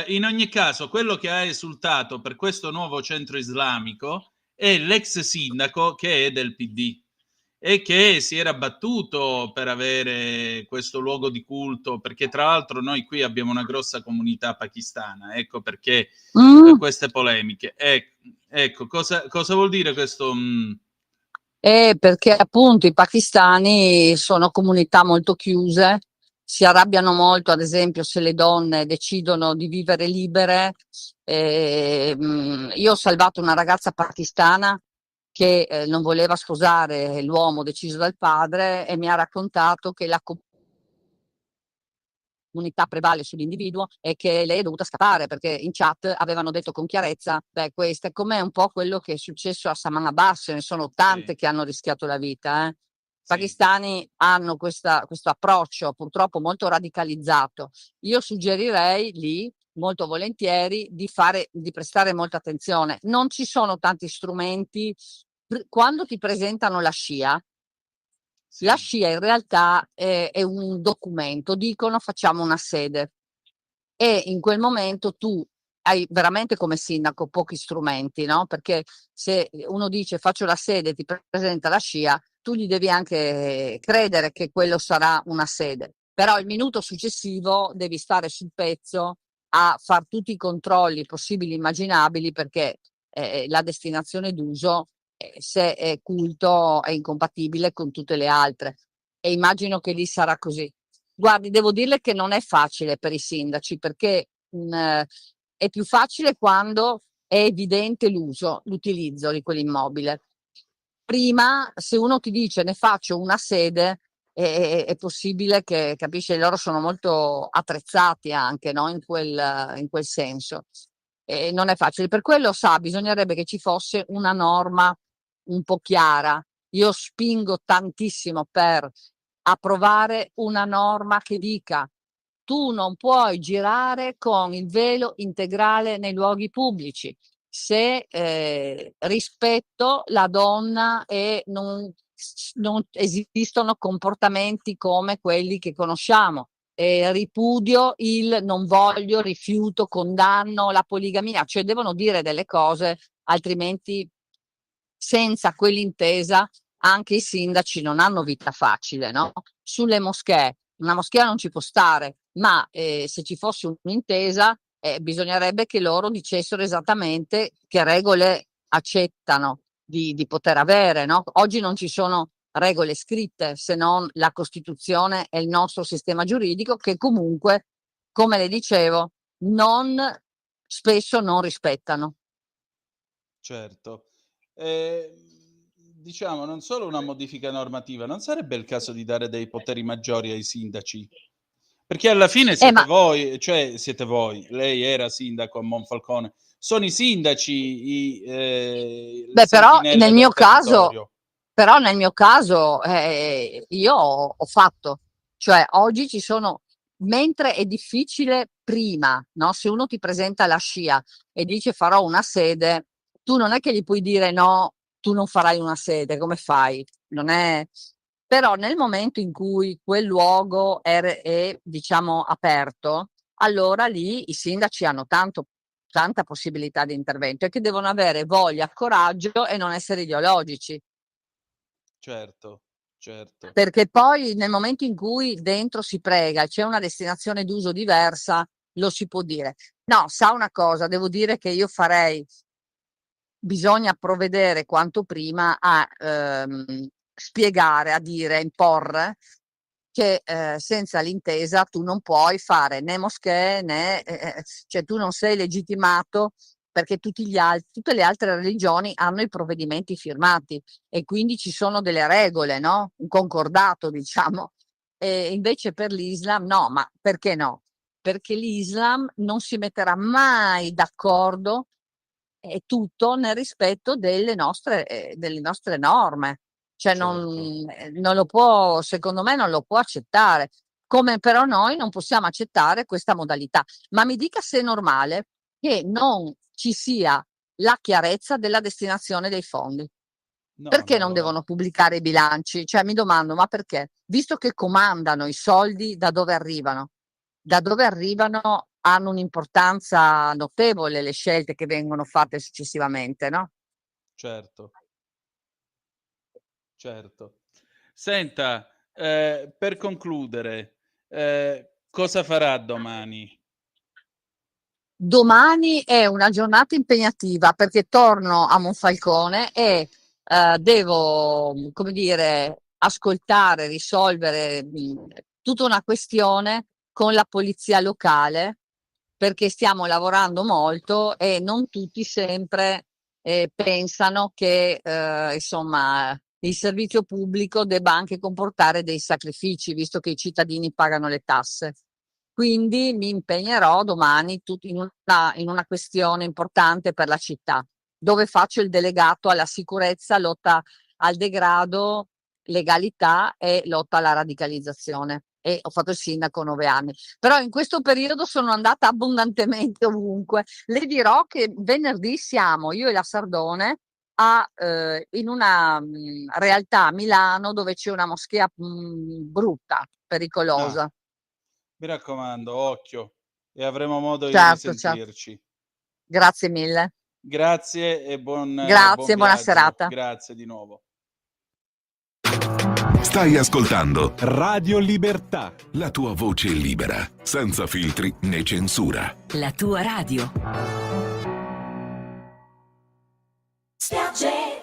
In ogni caso, quello che ha esultato per questo nuovo centro islamico è l'ex sindaco che è del PD e che si era battuto per avere questo luogo di culto, perché tra l'altro noi qui abbiamo una grossa comunità pakistana, ecco perché queste polemiche. Ecco, cosa vuol dire questo? perché appunto i pakistani sono comunità molto chiuse, si arrabbiano molto, ad esempio, se le donne decidono di vivere libere. Io ho salvato una ragazza pakistana che non voleva sposare l'uomo deciso dal padre e mi ha raccontato che la comunità prevale sull'individuo e che lei è dovuta scappare perché in chat avevano detto con chiarezza, beh, questo è come un po' quello che è successo a Saman Abbas, ce ne sono tante Sì, che hanno rischiato la vita. I sì, pakistani hanno questo approccio purtroppo molto radicalizzato. Io suggerirei lì molto volentieri di prestare molta attenzione. Non ci sono tanti strumenti. Quando ti presentano la SCIA, la sì, SCIA in realtà è un documento, dicono facciamo una sede e in quel momento tu hai veramente come sindaco pochi strumenti, no? Perché se uno dice faccio la sede, ti presenta la SCIA, tu gli devi anche credere che quello sarà una sede. Però il minuto successivo devi stare sul pezzo a far tutti i controlli possibili e immaginabili perché la destinazione d'uso, se è culto, è incompatibile con tutte le altre. E immagino che lì sarà così. Guardi, devo dirle che non è facile per i sindaci perché è più facile quando è evidente l'utilizzo di quell'immobile. Prima, se uno ti dice ne faccio una sede, è possibile che, capisci, loro sono molto attrezzati anche, no? In quel senso. E non è facile. Per quello, sa, bisognerebbe che ci fosse una norma un po' chiara. Io spingo tantissimo per approvare una norma che dica tu non puoi girare con il velo integrale nei luoghi pubblici se rispetto la donna e non esistono comportamenti come quelli che conosciamo. Ripudio il non voglio, rifiuto, condanno la poligamia, cioè devono dire delle cose, altrimenti senza quell'intesa anche i sindaci non hanno vita facile, no? Sulle moschee, una moschea non ci può stare, ma se ci fosse un'intesa bisognerebbe che loro dicessero esattamente che regole accettano di poter avere, no? Oggi non ci sono regole scritte se non la Costituzione e il nostro sistema giuridico che comunque, come le dicevo, spesso non rispettano. certo. Diciamo, non solo una modifica normativa, non sarebbe il caso di dare dei poteri maggiori ai sindaci? Perché alla fine siete Ma voi, cioè siete voi, lei era sindaco a Monfalcone, sono i sindaci le beh, sentinelle del territorio. però nel mio caso io ho fatto, cioè oggi ci sono, mentre è difficile prima, no? Se uno ti presenta la SCIA e dice farò una sede, tu non è che gli puoi dire no, tu non farai una sede, come fai? Non è. Però nel momento in cui quel luogo è diciamo aperto, allora lì i sindaci hanno tanta possibilità di intervento e che devono avere voglia, coraggio e non essere ideologici. Certo, certo. Perché poi nel momento in cui dentro si prega e c'è una destinazione d'uso diversa, lo si può dire. No, sa una cosa, devo dire che io bisogna provvedere quanto prima a spiegare, a dire, a imporre che senza l'intesa tu non puoi fare né moschee né cioè tu non sei legittimato perché tutte le altre religioni hanno i provvedimenti firmati e quindi ci sono delle regole, no? Un concordato, diciamo. E invece per l'Islam no, ma perché no? Perché l'Islam non si metterà mai d'accordo e tutto nel rispetto delle nostre norme. Cioè Certo. non lo può, secondo me non lo può accettare. Come però noi non possiamo accettare questa modalità. Ma mi dica se è normale che non ci sia la chiarezza della destinazione dei fondi. No, Perché non non lo è. devono pubblicare i bilanci? Cioè mi domando, ma perché? Visto che comandano i soldi da dove arrivano? Da dove arrivano hanno un'importanza notevole le scelte che vengono fatte successivamente, no? Certo, certo. Senta, per concludere, cosa farà domani? Domani è una giornata impegnativa perché torno a Monfalcone e devo, come dire, ascoltare, risolvere tutta una questione con la polizia locale, perché stiamo lavorando molto e non tutti sempre pensano che insomma il servizio pubblico debba anche comportare dei sacrifici, visto che i cittadini pagano le tasse. Quindi mi impegnerò domani in una questione importante per la città, dove faccio il delegato alla sicurezza, lotta al degrado, legalità e lotta alla radicalizzazione. E ho fatto il sindaco 9 anni. Però in questo periodo sono andata abbondantemente ovunque. Le dirò che venerdì siamo, io e la Sardone, in una realtà a Milano dove c'è una moschea brutta, pericolosa. Mi raccomando, occhio, e avremo modo di Certo, risentirci. Grazie mille. Grazie e buon Grazie, buona viaggio. serata. Grazie di nuovo. Stai ascoltando Radio Libertà. la tua voce libera, senza filtri né censura. La tua radio. Spiace.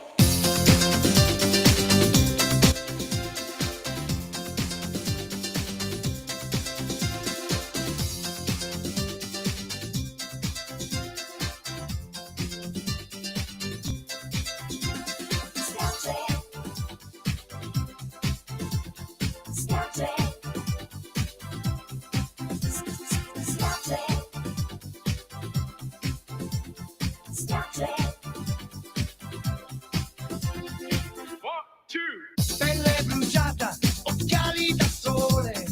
Pelle bruciata, occhiali da sole,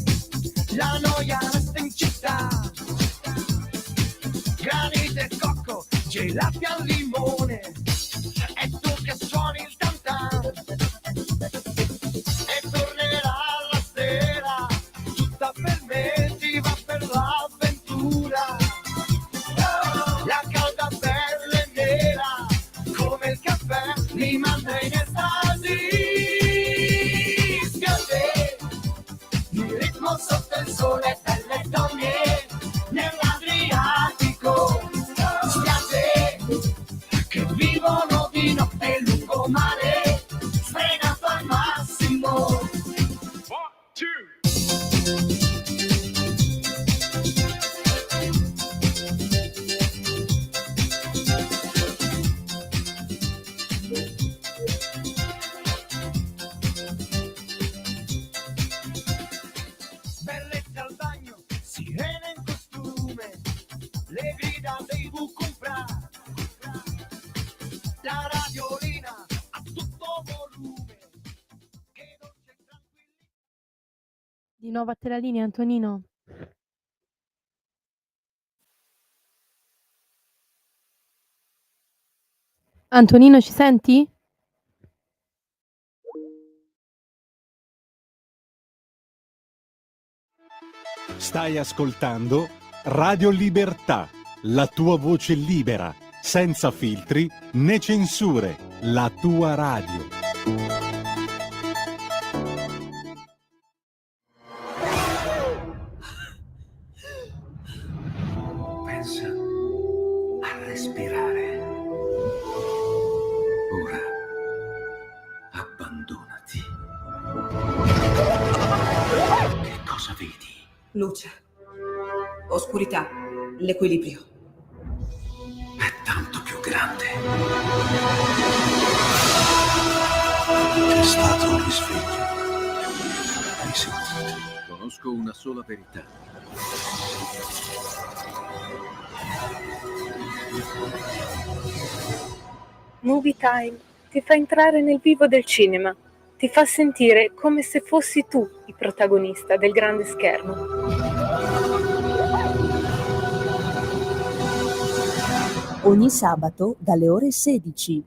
la noia resta in città. Granite e cocco, gelati al limone, e tu che suoni il tam tam. E tornerà la sera, tutta per me, ti va per l'avventura. La calda pelle nera, come il caffè, mi manda in estasi. Sotto il sole delle donne nell'Adriatico, spiagge che vivono di notte lungomare, sfrenato al massimo. Bellezze al bagno, sirene in costume, le grida dei bucumprà, la radiolina a tutto volume. Che dolce e tranquilli. Di nuovo a te la linea, Antonino. Antonino, ci senti? Stai ascoltando Radio Libertà, la tua voce libera, senza filtri né censure, la tua radio. Pensa a respirare. Ora abbandonati. Che cosa vedi? Luce, oscurità, l'equilibrio. È tanto più grande. È stato un risveglio. Hai sentito? Conosco una sola verità. Movie Time ti fa entrare nel vivo del cinema, ti fa sentire come se fossi tu il protagonista del grande schermo. Ogni sabato dalle ore 16.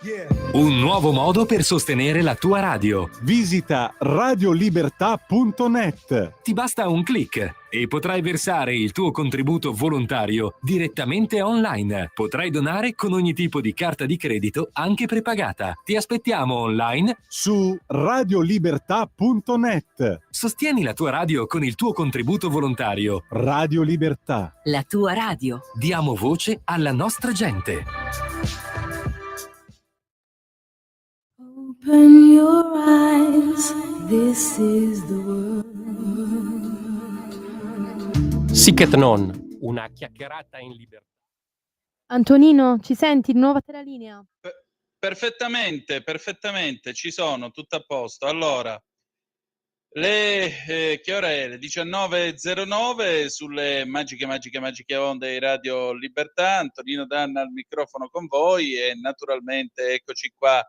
Un nuovo modo per sostenere la tua radio. Visita radiolibertà.net. Ti basta un click e potrai versare il tuo contributo volontario direttamente online. Potrai donare con ogni tipo di carta di credito, anche prepagata. Ti aspettiamo online su radiolibertà.net. Sostieni la tua radio con il tuo contributo volontario. Radio Libertà. La tua radio. Diamo voce alla nostra gente. Open your eyes, this is the world. Sic et non, una chiacchierata in libertà. Antonino, ci senti? Di nuovo a te la linea. Perfettamente, ci sono, tutto a posto. Allora, che ora è? Le 19.09 sulle magiche onde di Radio Libertà. Antonino Danna al microfono con voi e naturalmente eccoci qua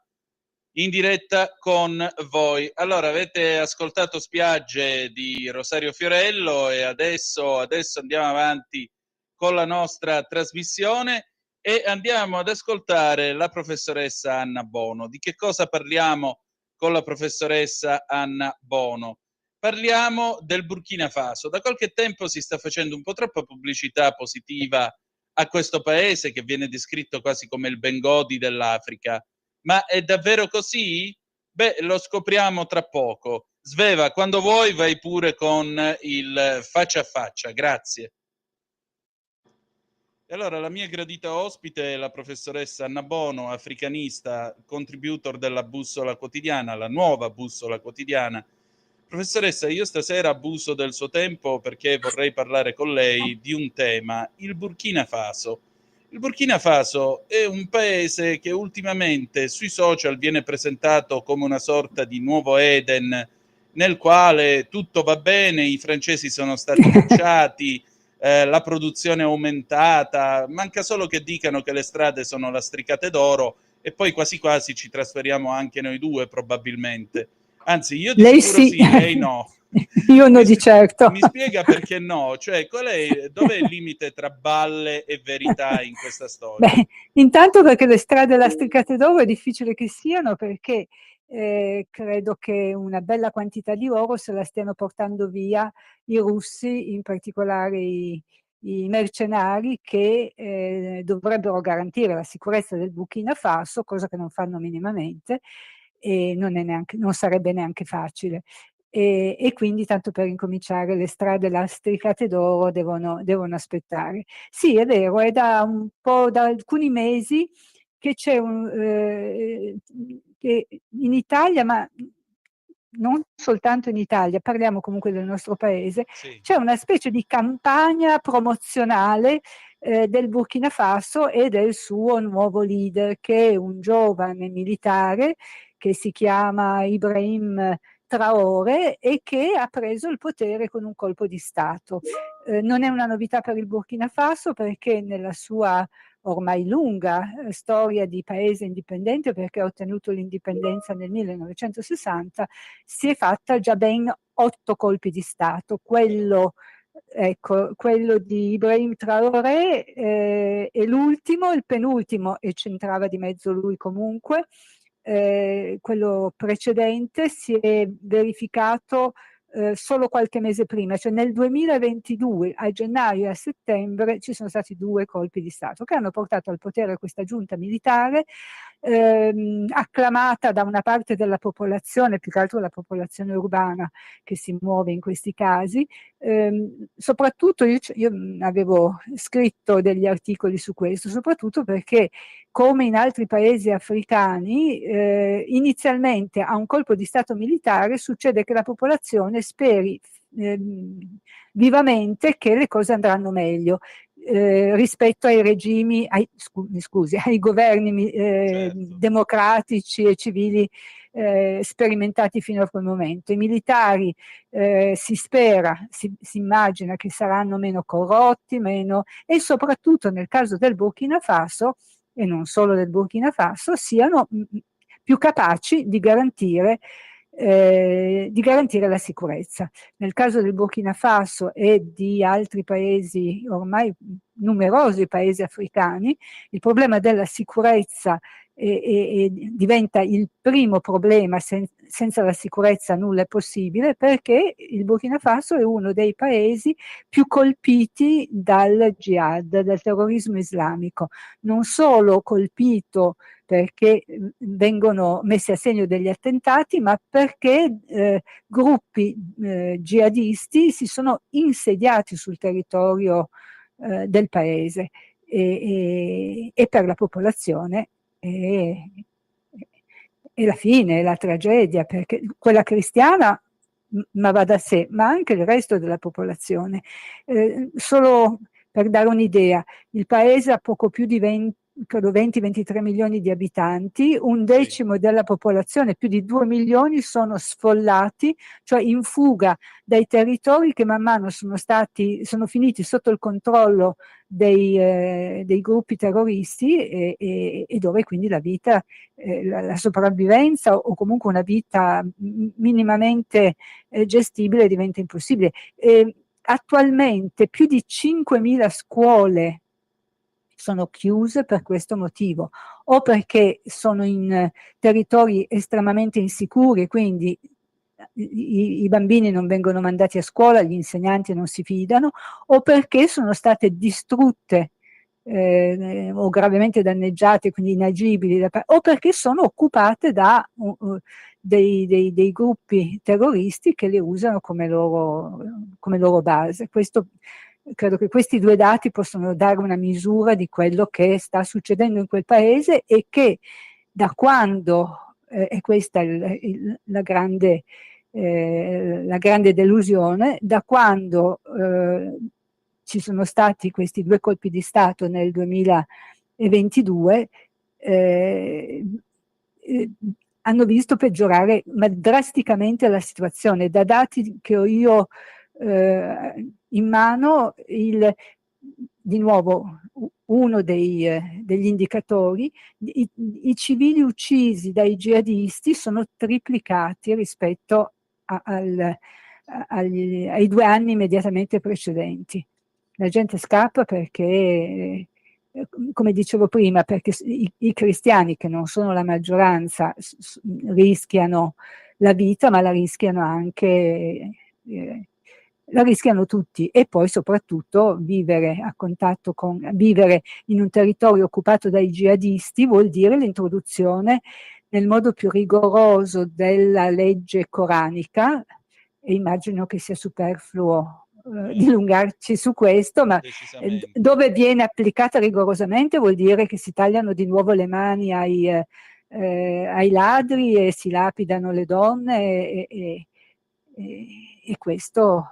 in diretta con voi. Allora, avete ascoltato Spiagge di Rosario Fiorello e adesso andiamo avanti con la nostra trasmissione e andiamo ad ascoltare la professoressa Anna Bono. Di che cosa parliamo con la professoressa Anna Bono? Parliamo del Burkina Faso. Da qualche tempo si sta facendo un po' troppa pubblicità positiva a questo paese che viene descritto quasi come il Bengodi dell'Africa. Ma è davvero così? Beh, lo scopriamo tra poco. Sveva, quando vuoi vai pure con il faccia a faccia. Grazie. E allora la mia gradita ospite è la professoressa Anna Bono, africanista, contributor della Bussola Quotidiana, la nuova Bussola Quotidiana. Professoressa, io stasera abuso del suo tempo perché vorrei parlare con lei di un tema, il Burkina Faso. Il Burkina Faso è un paese che ultimamente sui social viene presentato come una sorta di nuovo Eden, nel quale tutto va bene, i francesi sono stati cacciati, la produzione è aumentata, manca solo che dicano che le strade sono lastricate d'oro e poi quasi quasi ci trasferiamo anche noi due probabilmente. Anzi, io di lei sicuro sì, lei no. Io no di certo. Mi spiega perché no? Cioè, dov'è il limite tra balle e verità in questa storia? Beh, intanto perché le strade lastricate d'oro è difficile che siano, perché credo che una bella quantità di oro se la stiano portando via i russi, in particolare i mercenari che dovrebbero garantire la sicurezza del Burkina Faso, cosa che non fanno minimamente e non sarebbe neanche facile. E quindi, tanto per incominciare, le strade lastricate d'oro devono aspettare. Sì, è vero, è da alcuni mesi che c'è che in Italia, ma non soltanto in Italia, parliamo comunque del nostro paese, sì. C'è una specie di campagna promozionale del Burkina Faso e del suo nuovo leader, che è un giovane militare che si chiama Ibrahim Traoré e che ha preso il potere con un colpo di Stato. Non è una novità per il Burkina Faso, perché nella sua ormai lunga storia di paese indipendente, perché ha ottenuto l'indipendenza nel 1960, si è fatta già ben 8 colpi di Stato. Quello di Ibrahim Traoré è l'ultimo, il penultimo, e c'entrava di mezzo lui comunque. Quello precedente si è verificato solo qualche mese prima, cioè nel 2022, a gennaio e a settembre, ci sono stati 2 colpi di Stato che hanno portato al potere questa giunta militare acclamata da una parte della popolazione, più che altro la popolazione urbana che si muove in questi casi. Soprattutto io avevo scritto degli articoli su questo, soprattutto perché, come in altri paesi africani, inizialmente a un colpo di Stato militare succede che la popolazione speri vivamente che le cose andranno meglio rispetto ai regimi, ai governi democratici e civili sperimentati fino a quel momento. I militari si immagina che saranno meno corrotti, e soprattutto nel caso del Burkina Faso, e non solo del Burkina Faso, siano più capaci di garantire la sicurezza. Nel caso del Burkina Faso e di altri paesi, ormai numerosi paesi africani, il problema della sicurezza e diventa il primo problema. Senza la sicurezza nulla è possibile, perché il Burkina Faso è uno dei paesi più colpiti dal jihad, dal terrorismo islamico, non solo colpito perché vengono messi a segno degli attentati, ma perché gruppi jihadisti si sono insediati sul territorio del paese e per la popolazione è la fine, è la tragedia, perché quella cristiana ma va da sé, ma anche il resto della popolazione. Solo per dare un'idea, il paese ha poco più di 20-23 milioni di abitanti, un decimo della popolazione, più di 2 milioni, sono sfollati, cioè in fuga dai territori che man mano sono finiti sotto il controllo dei gruppi terroristi e dove quindi la vita, la sopravvivenza o comunque una vita minimamente gestibile diventa impossibile. Attualmente più di 5.000 scuole sono chiuse per questo motivo, o perché sono in territori estremamente insicuri, quindi i bambini non vengono mandati a scuola, gli insegnanti non si fidano, o perché sono state distrutte o gravemente danneggiate, quindi inagibili, o perché sono occupate da dei gruppi terroristi che le usano come loro base. Credo che questi due dati possono dare una misura di quello che sta succedendo in quel paese, e che da quando, e questa è la grande delusione, da quando ci sono stati questi due colpi di Stato nel 2022, hanno visto peggiorare drasticamente la situazione. Da dati che ho io in mano, di nuovo uno degli indicatori, i civili uccisi dai jihadisti sono triplicati rispetto ai 2 anni immediatamente precedenti. La gente scappa perché, come dicevo prima, perché i cristiani, che non sono la maggioranza, rischiano la vita, ma la rischiano anche, la rischiano tutti, e poi soprattutto vivere in un territorio occupato dai jihadisti vuol dire l'introduzione nel modo più rigoroso della legge coranica, e immagino che sia superfluo dilungarci su questo, ma dove viene applicata rigorosamente vuol dire che si tagliano di nuovo le mani ai ladri e si lapidano le donne, e questo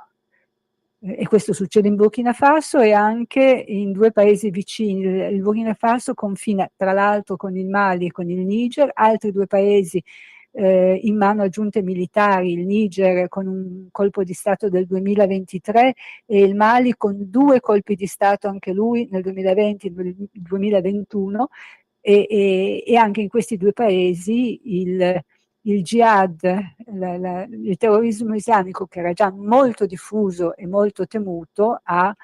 succede in Burkina Faso e anche in 2 paesi vicini. Il Burkina Faso confina tra l'altro con il Mali e con il Niger, altri 2 paesi in mano a giunte militari, il Niger con un colpo di Stato del 2023 e il Mali con 2 colpi di Stato anche lui nel 2020 e nel 2021, e anche in questi 2 paesi il jihad, il terrorismo islamico, che era già molto diffuso e molto temuto, ha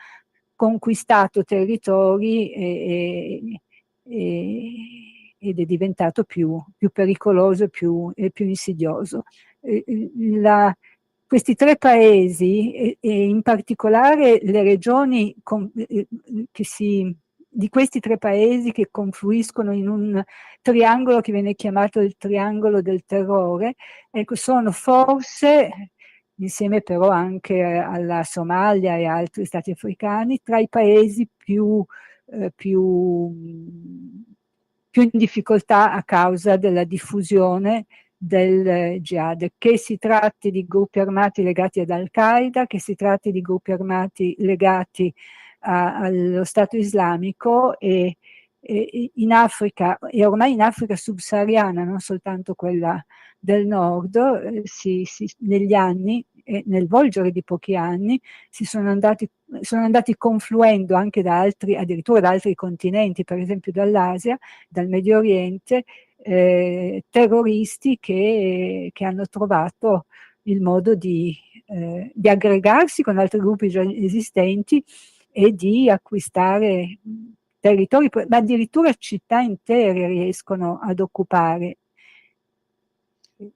conquistato territori ed è diventato più pericoloso e più insidioso. Questi 3 paesi, e in particolare le regioni di questi 3 paesi che confluiscono in un triangolo che viene chiamato il triangolo del terrore, ecco, sono forse, insieme però anche alla Somalia e a altri stati africani, tra i paesi più in difficoltà a causa della diffusione del jihad, che si tratti di gruppi armati legati ad Al-Qaeda, che si tratti di gruppi armati legati allo Stato islamico, e in Africa, e ormai in Africa subsahariana, non soltanto quella del nord, negli anni, nel volgere di pochi anni, sono andati confluendo anche addirittura da altri continenti, per esempio dall'Asia, dal Medio Oriente, terroristi che hanno trovato il modo di aggregarsi con altri gruppi già esistenti e di acquistare territori, ma addirittura città intere riescono ad occupare.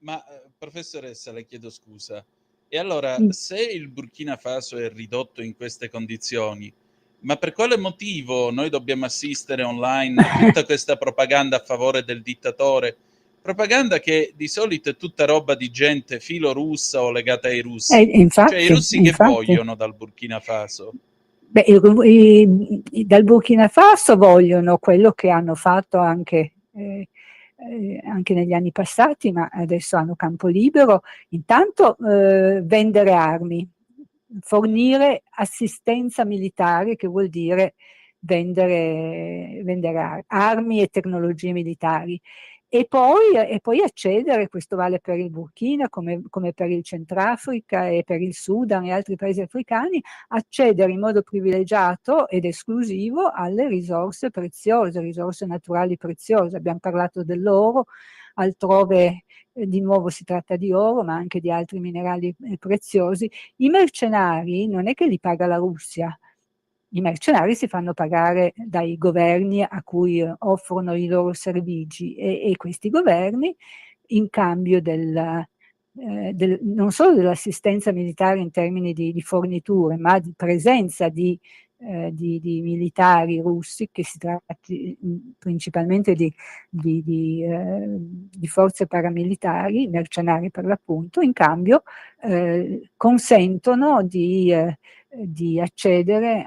Ma professoressa, le chiedo scusa. E allora, se il Burkina Faso è ridotto in queste condizioni, ma per quale motivo noi dobbiamo assistere online a tutta questa propaganda a favore del dittatore? Propaganda che di solito è tutta roba di gente filorussa o legata ai russi. Infatti, cioè i russi che vogliono dal Burkina Faso? Beh, dal Burkina Faso vogliono quello che hanno fatto anche negli anni passati, ma adesso hanno campo libero. Intanto vendere armi, fornire assistenza militare, che vuol dire vendere armi e tecnologie militari. E poi accedere, questo vale per il Burkina come per il Centrafrica e per il Sudan e altri paesi africani, accedere in modo privilegiato ed esclusivo alle risorse preziose, risorse naturali preziose. Abbiamo parlato dell'oro, altrove di nuovo si tratta di oro, ma anche di altri minerali preziosi. I mercenari non è che li paga la Russia. I mercenari si fanno pagare dai governi a cui offrono i loro servigi e questi governi, in cambio non solo dell'assistenza militare in termini di forniture, ma di presenza di militari russi, che si tratti principalmente di forze paramilitari, mercenari per l'appunto, in cambio consentono di accedere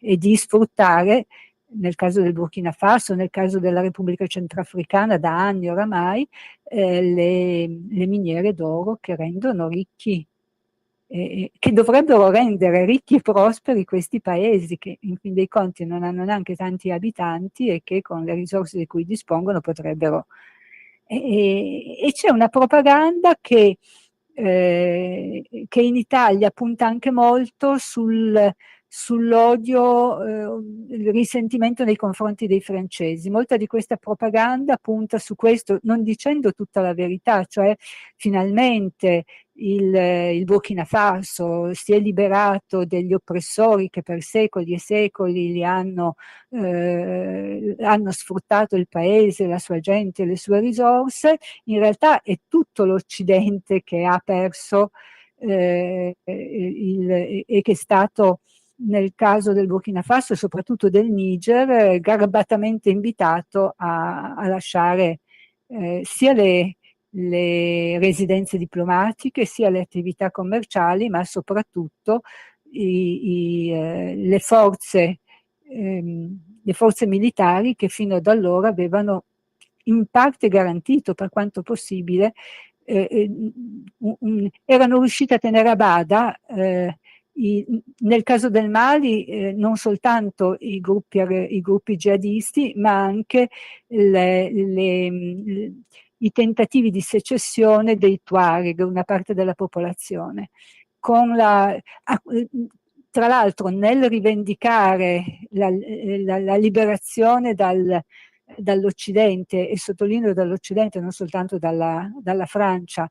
e di sfruttare, nel caso del Burkina Faso, nel caso della Repubblica Centrafricana, da anni oramai, le miniere d'oro che rendono ricchi, che dovrebbero rendere ricchi e prosperi questi paesi, che in fin dei conti non hanno neanche tanti abitanti e che con le risorse di cui dispongono potrebbero. E c'è una propaganda che in Italia punta anche molto sull'odio, il risentimento nei confronti dei francesi. Molta di questa propaganda punta su questo, non dicendo tutta la verità, cioè finalmente il Burkina Faso si è liberato degli oppressori che per secoli e secoli hanno sfruttato il paese, la sua gente e le sue risorse. In realtà è tutto l'Occidente che ha perso e che è stato, nel caso del Burkina Faso e soprattutto del Niger, garbatamente invitato a lasciare sia le residenze diplomatiche, sia le attività commerciali, ma soprattutto le forze militari che fino ad allora avevano in parte garantito, per quanto possibile, erano riusciti a tenere a bada, nel caso del Mali, non soltanto i gruppi jihadisti, ma anche i tentativi di secessione dei Tuareg, una parte della popolazione. Tra l'altro, nel rivendicare la liberazione dall'Occidente, e sottolineo dall'Occidente, non soltanto dalla Francia,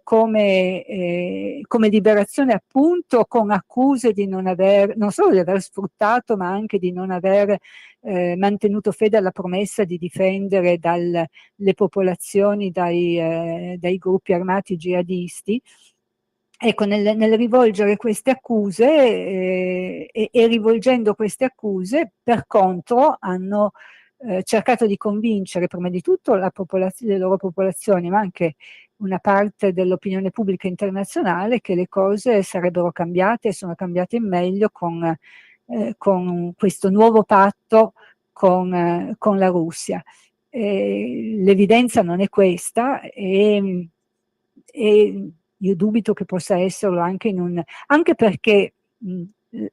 come liberazione, appunto, con accuse di non solo di aver sfruttato, ma anche di non aver mantenuto fede alla promessa di difendere le popolazioni dai gruppi armati jihadisti. Ecco, nel rivolgere queste accuse e rivolgendo queste accuse, per contro hanno cercato di convincere prima di tutto le loro popolazioni, ma anche una parte dell'opinione pubblica internazionale, che le cose sarebbero cambiate e sono cambiate in meglio con questo nuovo patto con la Russia. L'evidenza non è questa e io dubito che possa esserlo anche perché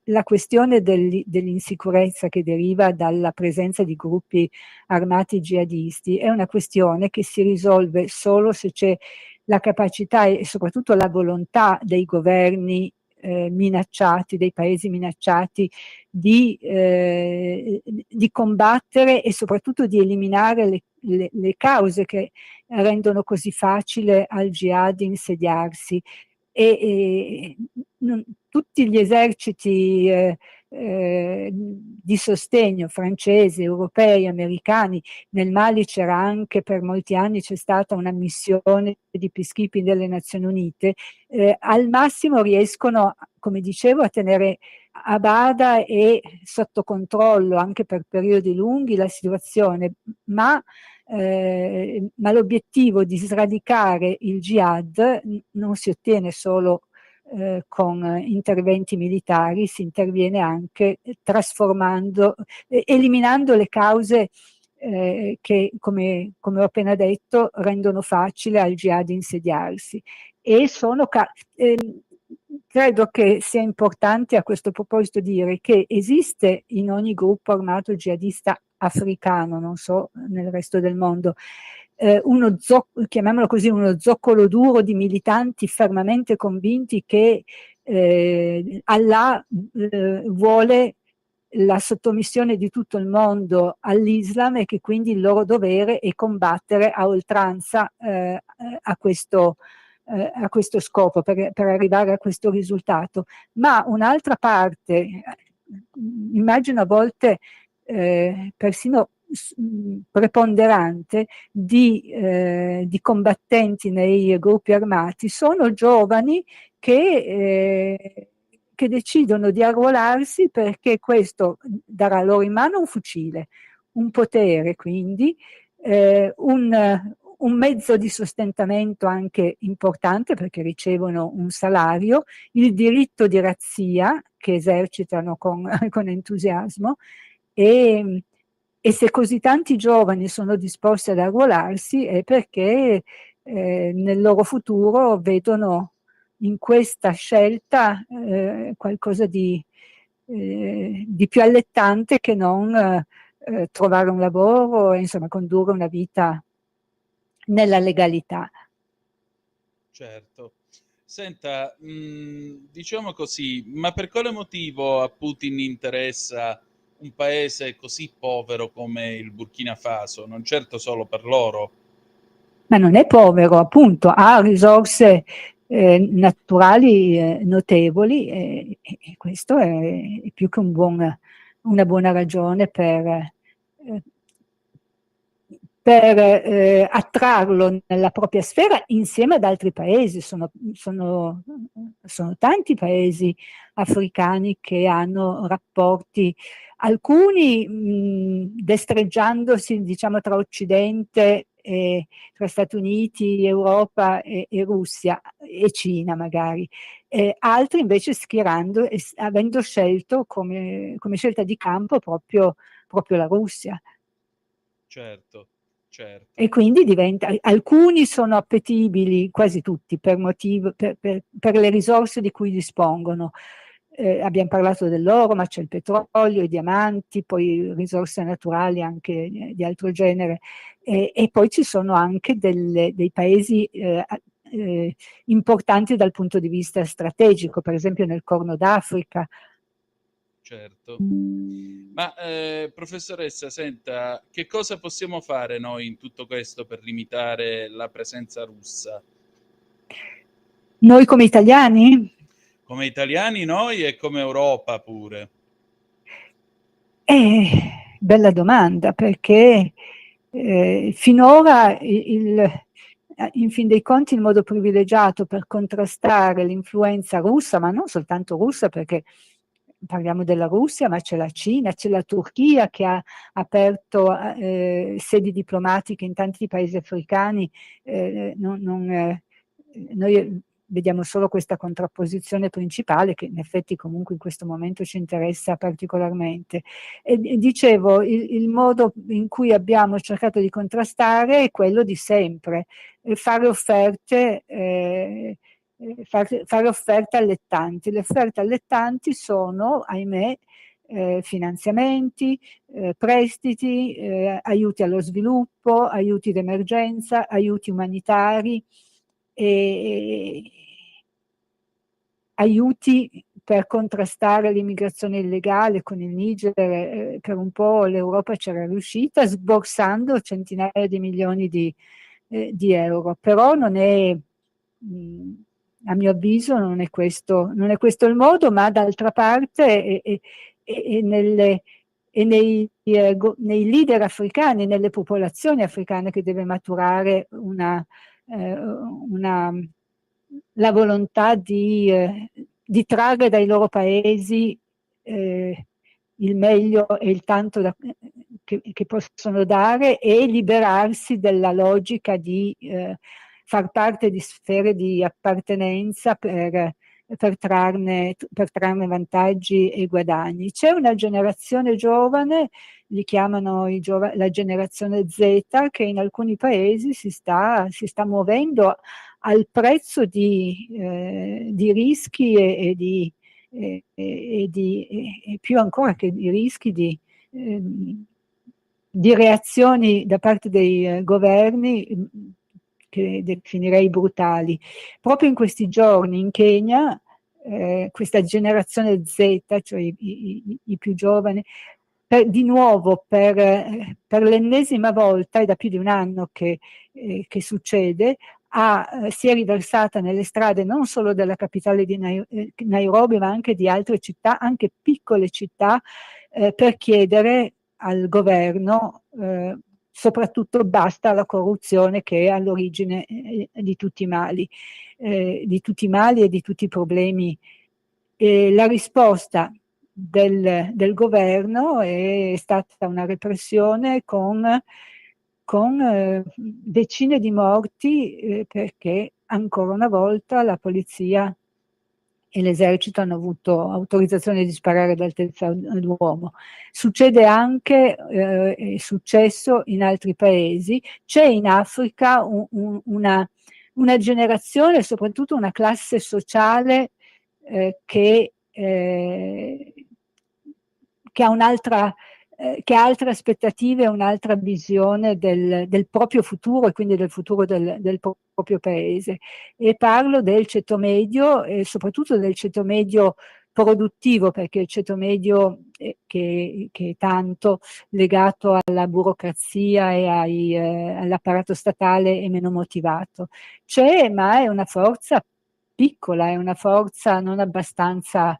la questione dell'insicurezza che deriva dalla presenza di gruppi armati jihadisti è una questione che si risolve solo se c'è la capacità e soprattutto la volontà dei governi minacciati, dei paesi minacciati, di combattere e soprattutto di eliminare le cause che rendono così facile al jihad insediarsi. tutti gli eserciti di sostegno francesi, europei, americani. Nel Mali c'era anche, per molti anni c'è stata una missione di peacekeeping delle Nazioni Unite, al massimo riescono, come dicevo, a tenere a bada e sotto controllo anche per periodi lunghi la situazione, ma l'obiettivo di sradicare il jihad non si ottiene solo con interventi militari, si interviene anche trasformando, eliminando le cause che, come ho appena detto, rendono facile al jihad insediarsi. E credo che sia importante a questo proposito dire che esiste in ogni gruppo armato jihadista africano, non so nel resto del mondo, chiamiamolo così, uno zoccolo duro di militanti fermamente convinti che Allah vuole la sottomissione di tutto il mondo all'Islam e che quindi il loro dovere è combattere a oltranza a questo scopo, per arrivare a questo risultato. Ma un'altra parte, immagino a volte persino preponderante, di combattenti nei gruppi armati sono giovani che decidono di arruolarsi perché questo darà loro in mano un fucile, un potere quindi, un mezzo di sostentamento anche importante perché ricevono un salario, il diritto di razzia che esercitano con entusiasmo e se così tanti giovani sono disposti ad arruolarsi è perché nel loro futuro vedono in questa scelta qualcosa di più allettante che non trovare un lavoro e insomma condurre una vita nella legalità. Certo. Senta, diciamo così, ma per quale motivo a Putin interessa un paese così povero come il Burkina Faso? Non certo solo per loro. Ma non è povero, appunto, ha risorse naturali notevoli e questo è più che una buona ragione per attrarlo nella propria sfera insieme ad altri paesi. Sono tanti paesi africani che hanno rapporti, alcuni destreggiandosi, diciamo, tra Occidente tra Stati Uniti, Europa e Russia e Cina magari, altri invece schierando e avendo scelto come scelta di campo proprio la Russia. Certo. E quindi alcuni sono appetibili, quasi tutti, per le risorse di cui dispongono. Abbiamo parlato dell'oro, ma c'è il petrolio, i diamanti, poi risorse naturali anche di altro genere. E poi ci sono anche dei paesi importanti dal punto di vista strategico, per esempio nel Corno d'Africa. Certo. Ma professoressa, senta, che cosa possiamo fare noi in tutto questo per limitare la presenza russa? Noi come italiani? Come italiani noi e come Europa pure. Bella domanda, perché finora in fin dei conti il modo privilegiato per contrastare l'influenza russa, ma non soltanto russa, perché parliamo della Russia, ma c'è la Cina, c'è la Turchia che ha aperto sedi diplomatiche in tanti paesi africani. Noi vediamo solo questa contrapposizione principale che in effetti comunque in questo momento ci interessa particolarmente. E dicevo, il modo in cui abbiamo cercato di contrastare è quello di sempre, fare offerte allettanti. Le offerte allettanti sono, ahimè, finanziamenti, prestiti, aiuti allo sviluppo, aiuti d'emergenza, aiuti umanitari, aiuti per contrastare l'immigrazione illegale. Con il Niger per un po' l'Europa c'era riuscita sborsando centinaia di milioni di euro, però non è a mio avviso non è questo il modo, ma d'altra parte nei leader africani, nelle popolazioni africane che deve maturare la volontà di trarre dai loro paesi il meglio e il tanto che possono dare e liberarsi della logica di far parte di sfere di appartenenza per trarne vantaggi e guadagni. C'è una generazione giovane, li chiamano la generazione Z, che in alcuni paesi si sta muovendo al prezzo di rischi e più ancora che di rischi di reazioni da parte dei governi che definirei brutali. Proprio in questi giorni in Kenya questa generazione Z, cioè i più giovani, di nuovo per l'ennesima volta, è da più di un anno che succede, si è riversata nelle strade non solo della capitale di Nairobi, ma anche di altre città, anche piccole città, per chiedere al governo soprattutto basta la corruzione che è all'origine di tutti i mali e di tutti i problemi. La risposta del governo è stata una repressione con decine di morti perché ancora una volta la polizia e l'esercito hanno avuto autorizzazione di sparare d'altezza all'uomo. Succede anche, è successo in altri paesi, c'è in Africa una generazione, soprattutto una classe sociale che ha altre aspettative, un'altra visione del proprio futuro e quindi del futuro del proprio paese. E parlo del ceto medio e soprattutto del ceto medio produttivo, perché il ceto medio che è tanto legato alla burocrazia e all'apparato statale è meno motivato. C'è, ma è una forza piccola, è una forza non abbastanza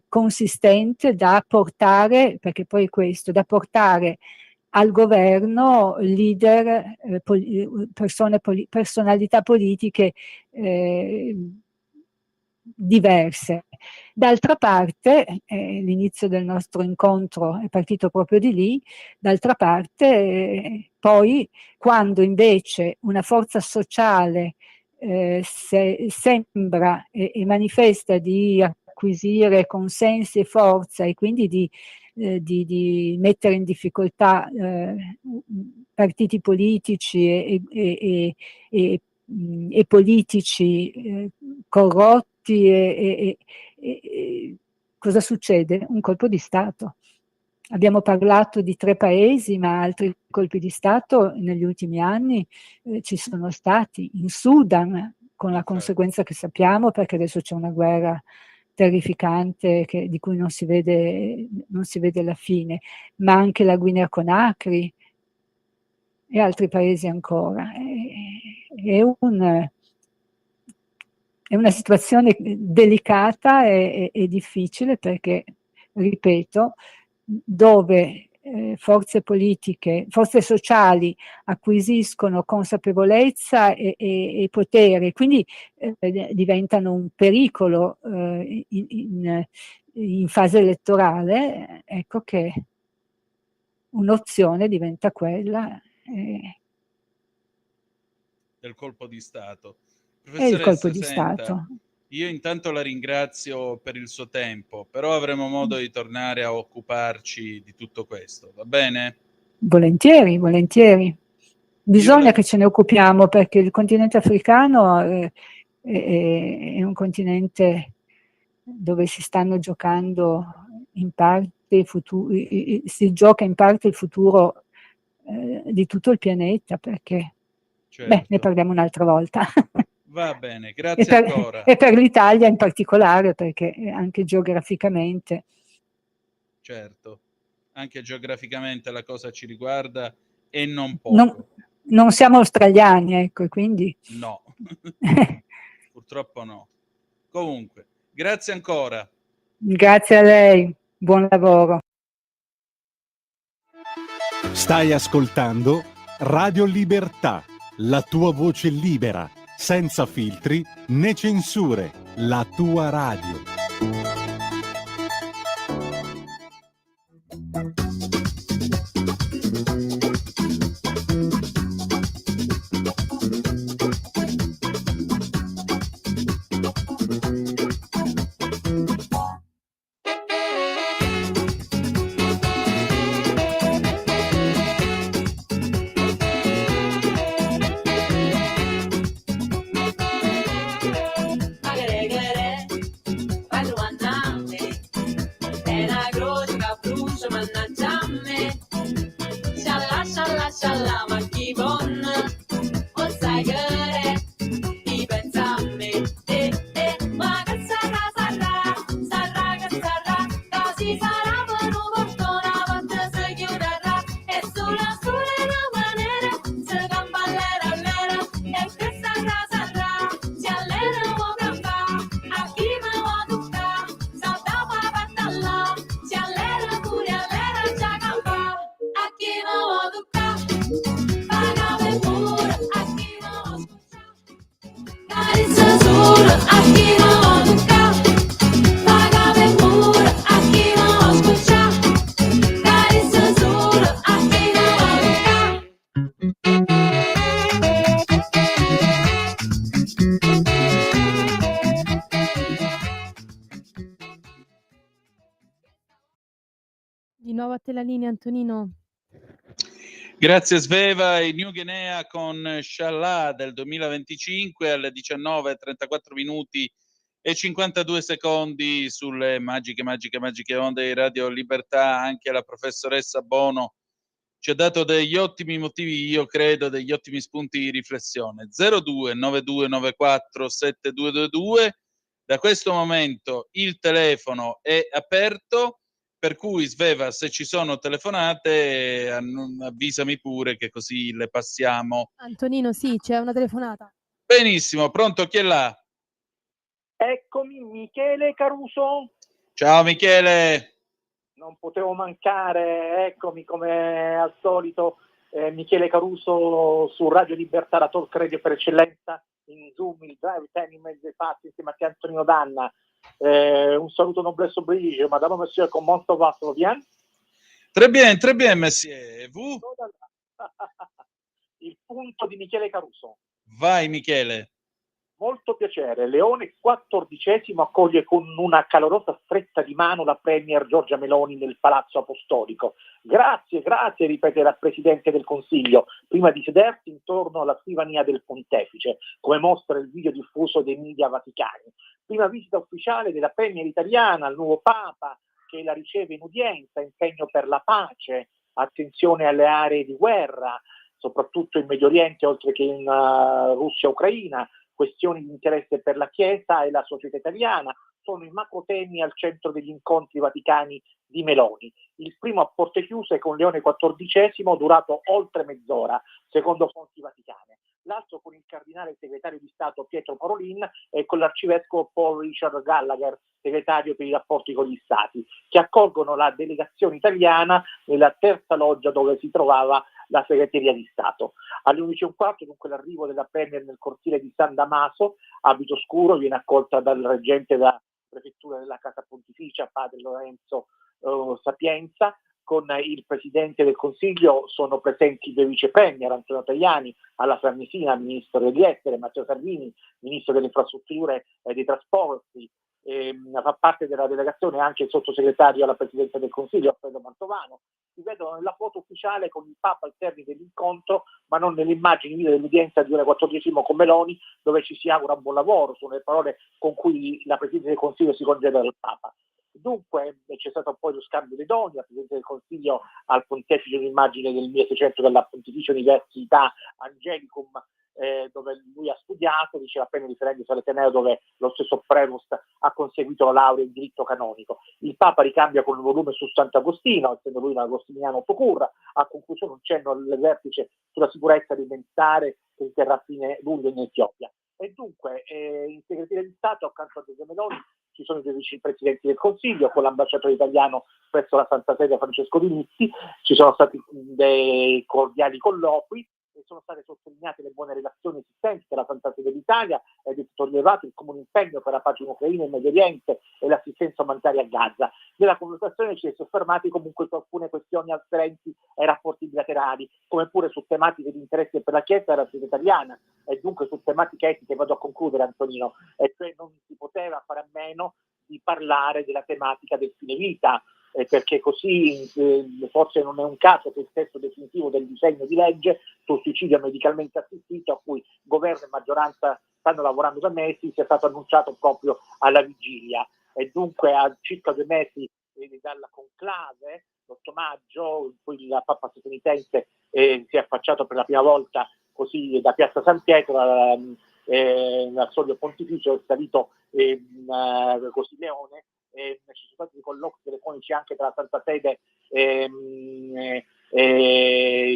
consistente da portare, perché poi questo, da portare al governo leader, personalità politiche diverse. D'altra parte, l'inizio del nostro incontro è partito proprio di lì, d'altra parte poi quando invece una forza sociale sembra e manifesta di acquisire consensi e forza e quindi di mettere in difficoltà partiti politici e politici corrotti cosa succede? Un colpo di Stato. Abbiamo parlato di 3 paesi, ma altri colpi di Stato negli ultimi anni ci sono stati. In Sudan, con la conseguenza che sappiamo, perché adesso c'è una guerra terrificante di cui non si vede la fine, ma anche la Guinea Conakry e altri paesi ancora. È una situazione delicata e difficile perché, ripeto, dove forze politiche, forze sociali acquisiscono consapevolezza e potere, quindi diventano un pericolo in fase elettorale, ecco che un'opzione diventa quella del colpo di Stato. È il colpo di senta, Stato. Io intanto la ringrazio per il suo tempo, però avremo modo di tornare a occuparci di tutto questo, va bene? Volentieri, volentieri. Bisogna che ce ne occupiamo perché il continente africano è un continente dove si stanno giocando in parte si gioca in parte il futuro di tutto il pianeta, perché ne parliamo un'altra volta. Va bene, grazie ancora. E per l'Italia in particolare, perché anche geograficamente. Certo, anche geograficamente la cosa ci riguarda e non poco. Non siamo australiani, ecco, quindi. No, Purtroppo no. Comunque, grazie ancora. Grazie a lei, buon lavoro. Stai ascoltando Radio Libertà, la tua voce libera, senza filtri né censure, la tua radio. Di nuovo a te la linea, Antonino. Grazie Sveva e New Guinea con Shallah del 2025 alle 19:34 minuti e 52 secondi sulle magiche onde di Radio Libertà. Anche la professoressa Bono ci ha dato degli ottimi motivi, io credo, degli ottimi spunti di riflessione. 02 9294 7222. Da questo momento il telefono è aperto, per cui Sveva, se ci sono telefonate avvisami pure che così le passiamo. Antonino, sì, c'è una telefonata. Benissimo, pronto, chi è là? Eccomi, Michele Caruso. Ciao Michele. Non potevo mancare, eccomi come al solito, Michele Caruso su Radio Libertà, la talk radio per eccellenza, in Zoom, il drive time in mezzo ai fatti, insieme a te Antonino Danna. Un saluto noblesse oblige, madame monsieur, comment ça va, tout bien? Très bien, monsieur. Vous? Il punto di Michele Caruso. Vai Michele. Molto piacere. Leone XIV accoglie con una calorosa stretta di mano la Premier Giorgia Meloni nel Palazzo Apostolico. Grazie, ripete la Presidente del Consiglio, prima di sedersi intorno alla scrivania del Pontefice, come mostra il video diffuso dei media vaticani. Prima visita ufficiale della Premier italiana al nuovo Papa, che la riceve in udienza, impegno per la pace, attenzione alle aree di guerra, soprattutto in Medio Oriente, oltre che in Russia-Ucraina, questioni di interesse per la Chiesa e la società italiana, sono i macro temi al centro degli incontri vaticani di Meloni. Il primo a porte chiuse con Leone XIV, durato oltre mezz'ora, secondo fonti vaticane. L'altro con il cardinale segretario di Stato Pietro Parolin e con l'arcivescovo Paul Richard Gallagher, segretario per i rapporti con gli Stati, che accolgono la delegazione italiana nella terza loggia dove si trovava la segreteria di Stato. Alle 11:15, dunque, l'arrivo della Premier nel cortile di San Damaso, abito scuro, viene accolta dal reggente della prefettura della Casa Pontificia, padre Lorenzo Sapienza. Con il Presidente del Consiglio sono presenti i due vice premier, Antonio Tajani alla Farnesina, Ministro degli Esteri, Matteo Salvini, Ministro delle Infrastrutture e dei Trasporti. Fa parte della delegazione anche il sottosegretario alla Presidenza del Consiglio, Alfredo Mantovano. Si vedono nella foto ufficiale con il Papa al termine dell'incontro, ma non nelle immagini video dell'udienza di Leone XIV con Meloni, dove ci si augura buon lavoro. Sono le parole con cui la Presidenza del Consiglio si congeda dal Papa. Dunque c'è stato poi lo scambio dei doni, la Presidente del Consiglio al Pontefice un'immagine del 1600 della Pontificia Università Angelicum, dove lui ha studiato, diceva appena riferendosi all'Ateneo dove lo stesso Prevost ha conseguito la laurea in diritto canonico. Il Papa ricambia con il volume su Sant'Agostino, essendo lui un agostiniano procura, a conclusione un cenno al vertice sulla sicurezza alimentare che si terrà a fine luglio in Etiopia. E dunque in segreteria di Stato accanto a Giorgia Meloni ci sono i due vice presidenti del Consiglio, con l'ambasciatore italiano presso la Santa Sede Francesco Rinizzi, ci sono stati dei cordiali colloqui e sono state sottolineate le buone relazioni esistenti tra la Santa Sede d'Italia ed è stato rilevato il comune impegno per la pace in Ucraina e in Medio Oriente e l'assistenza umanitaria a Gaza. Nella conversazione ci è soffermati comunque su alcune questioni afferenti ai rapporti bilaterali, come pure su tematiche di interesse per la Chiesa e la Chiesa italiana, e dunque su tematiche etiche. Vado a concludere, Antonino, e cioè non si poteva fare a meno di parlare della tematica del fine vita, perché così forse non è un caso che il testo definitivo del disegno di legge sul suicidio medicalmente assistito, a cui governo e maggioranza stanno lavorando da mesi, sia stato annunciato proprio alla vigilia. E dunque a circa 2 mesi dalla conclave, l'8 maggio, in cui il Papa statunitense si è affacciato per la prima volta così da Piazza San Pietro al Soglio Pontificio, è salito così Leone. Ci sono stati colloqui telefonici anche tra la Santa Sede e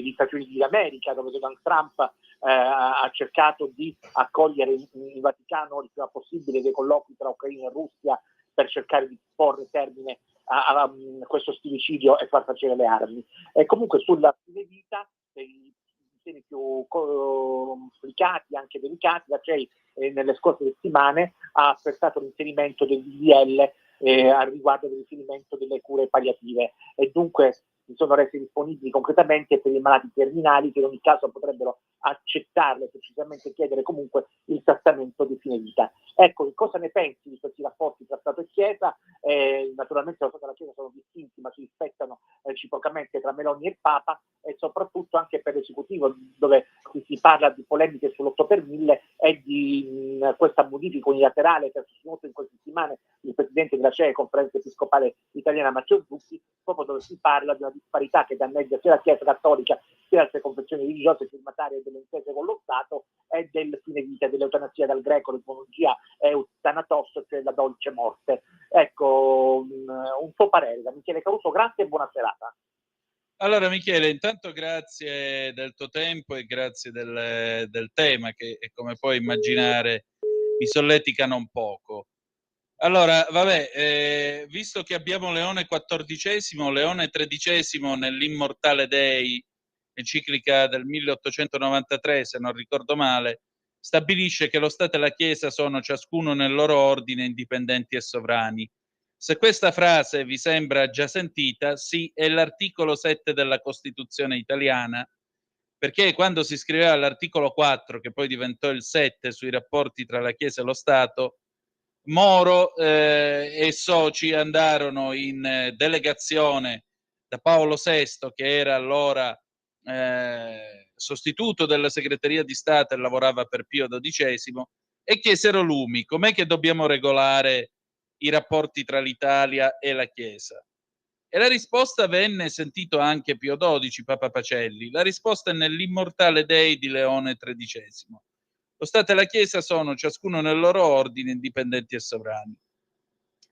gli Stati Uniti d'America, dove Donald Trump ha cercato di accogliere in Vaticano il prima possibile dei colloqui tra Ucraina e Russia per cercare di porre termine a questo stillicidio e far tacere le armi. E comunque sulla fine vita i temi più complicati, anche delicati, la CEI nelle scorse settimane ha apprezzato l'inserimento del DDL al riguardo del riferimento delle cure palliative, e dunque si sono resi disponibili concretamente per i malati terminali che in ogni caso potrebbero accettarle e precisamente chiedere comunque il trattamento di fine vita. Ecco, che cosa ne pensi di questi rapporti tra Stato e Chiesa? Naturalmente lo Stato e la Chiesa sono distinti, ma si rispettano reciprocamente tra Meloni e il Papa, e soprattutto anche per l'esecutivo, dove si parla di polemiche sull'8 per 1000 e di questa modifica unilaterale che ha sostenuto in queste settimane il presidente della CEE, Conferenza Episcopale Italiana, Matteo Zuppi, proprio dove si parla di una disparità che danneggia sia la Chiesa Cattolica sia altre confessioni religiose firmatarie delle intese con lo Stato, e del fine vita, dell'eutanasia dal greco, l'etimologia è eutanatos, cioè la dolce morte. Ecco, un tuo parere da Michele Caruso, grazie e buona serata. Allora Michele, intanto grazie del tuo tempo e grazie del tema che, come puoi immaginare, mi solletica non poco. Allora, vabbè, visto che abbiamo Leone XIV, Leone XIII nell'Immortale Dei, enciclica del 1893, se non ricordo male, stabilisce che lo Stato e la Chiesa sono ciascuno nel loro ordine indipendenti e sovrani. Se questa frase vi sembra già sentita, sì, è l'articolo 7 della Costituzione italiana, perché quando si scriveva l'articolo 4, che poi diventò il 7 sui rapporti tra la Chiesa e lo Stato, Moro e soci andarono in delegazione da Paolo VI, che era allora sostituto della segreteria di Stato e lavorava per Pio XII, e chiesero lumi: com'è che dobbiamo regolare i rapporti tra l'Italia e la Chiesa? E la risposta venne, sentito anche Pio XII, Papa Pacelli, la risposta è nell'Immortale Dei di Leone XIII. Lo Stato e la Chiesa sono ciascuno nel loro ordine indipendenti e sovrani.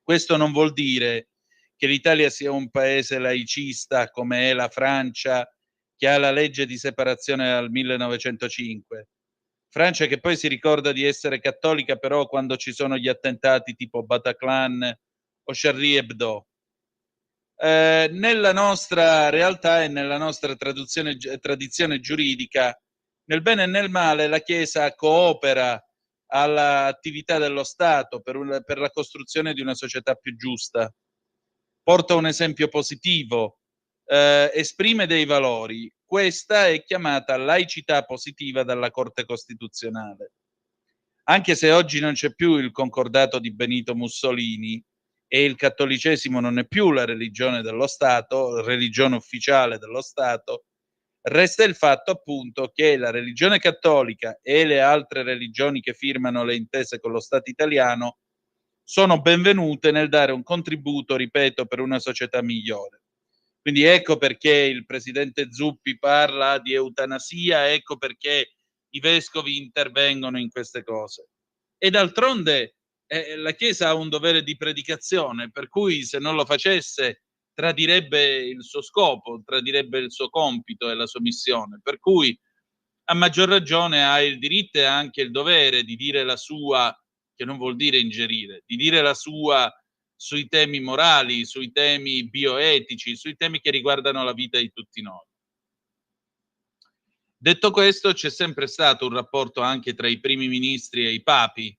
Questo non vuol dire che l'Italia sia un paese laicista come è la Francia, che ha la legge di separazione dal 1905. Francia che poi si ricorda di essere cattolica però quando ci sono gli attentati tipo Bataclan o Charlie Hebdo. Nella nostra realtà e nella nostra tradizione giuridica, nel bene e nel male, la Chiesa coopera all'attività dello Stato per la costruzione di una società più giusta. Porta un esempio positivo, esprime dei valori. Questa è chiamata laicità positiva dalla Corte Costituzionale. Anche se oggi non c'è più il concordato di Benito Mussolini e il cattolicesimo non è più la religione dello Stato, religione ufficiale dello Stato, resta il fatto appunto che la religione cattolica e le altre religioni che firmano le intese con lo Stato italiano sono benvenute nel dare un contributo, ripeto, per una società migliore. Quindi ecco perché il presidente Zuppi parla di eutanasia, ecco perché i vescovi intervengono in queste cose. E d'altronde la Chiesa ha un dovere di predicazione, per cui se non lo facesse tradirebbe il suo scopo, tradirebbe il suo compito e la sua missione. Per cui a maggior ragione ha il diritto e anche il dovere di dire la sua, che non vuol dire ingerire, di dire la sua sui temi morali, sui temi bioetici, sui temi che riguardano la vita di tutti noi. Detto questo, c'è sempre stato un rapporto anche tra i primi ministri e i papi.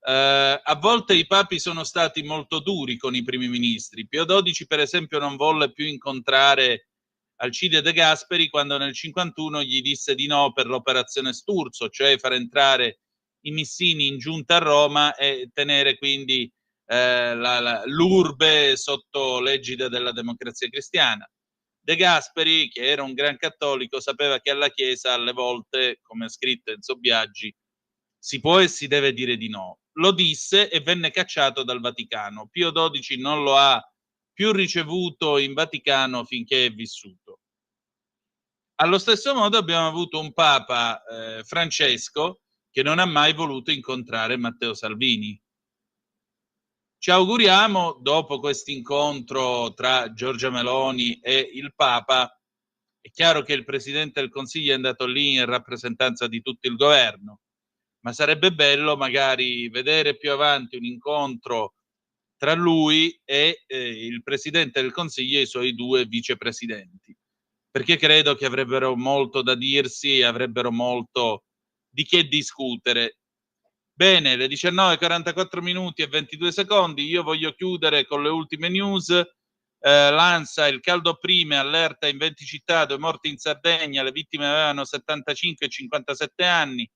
A volte i papi sono stati molto duri con i primi ministri. Pio XII, per esempio, non volle più incontrare Alcide De Gasperi quando nel 1951 gli disse di no per l'operazione Sturzo, cioè far entrare i missini in giunta a Roma e tenere quindi l'urbe sotto l'egida della Democrazia Cristiana. De Gasperi, che era un gran cattolico, sapeva che alla Chiesa alle volte, come ha scritto Enzo Biaggi, si può e si deve dire di no. Lo disse e venne cacciato dal Vaticano. Pio XII non lo ha più ricevuto in Vaticano finché è vissuto. Allo stesso modo abbiamo avuto un Papa, Francesco, che non ha mai voluto incontrare Matteo Salvini. Ci auguriamo, dopo questo incontro tra Giorgia Meloni e il Papa, è chiaro che il Presidente del Consiglio è andato lì in rappresentanza di tutto il governo, ma sarebbe bello magari vedere più avanti un incontro tra lui e il Presidente del Consiglio e i suoi 2 vicepresidenti, perché credo che avrebbero molto da dirsi e avrebbero molto di che discutere. Bene, le 19:44 minuti e 22 secondi, io voglio chiudere con le ultime news. L'ANSA, il caldo opprime, allerta in 20 città, 2 morti in Sardegna, le vittime avevano 75 e 57 anni,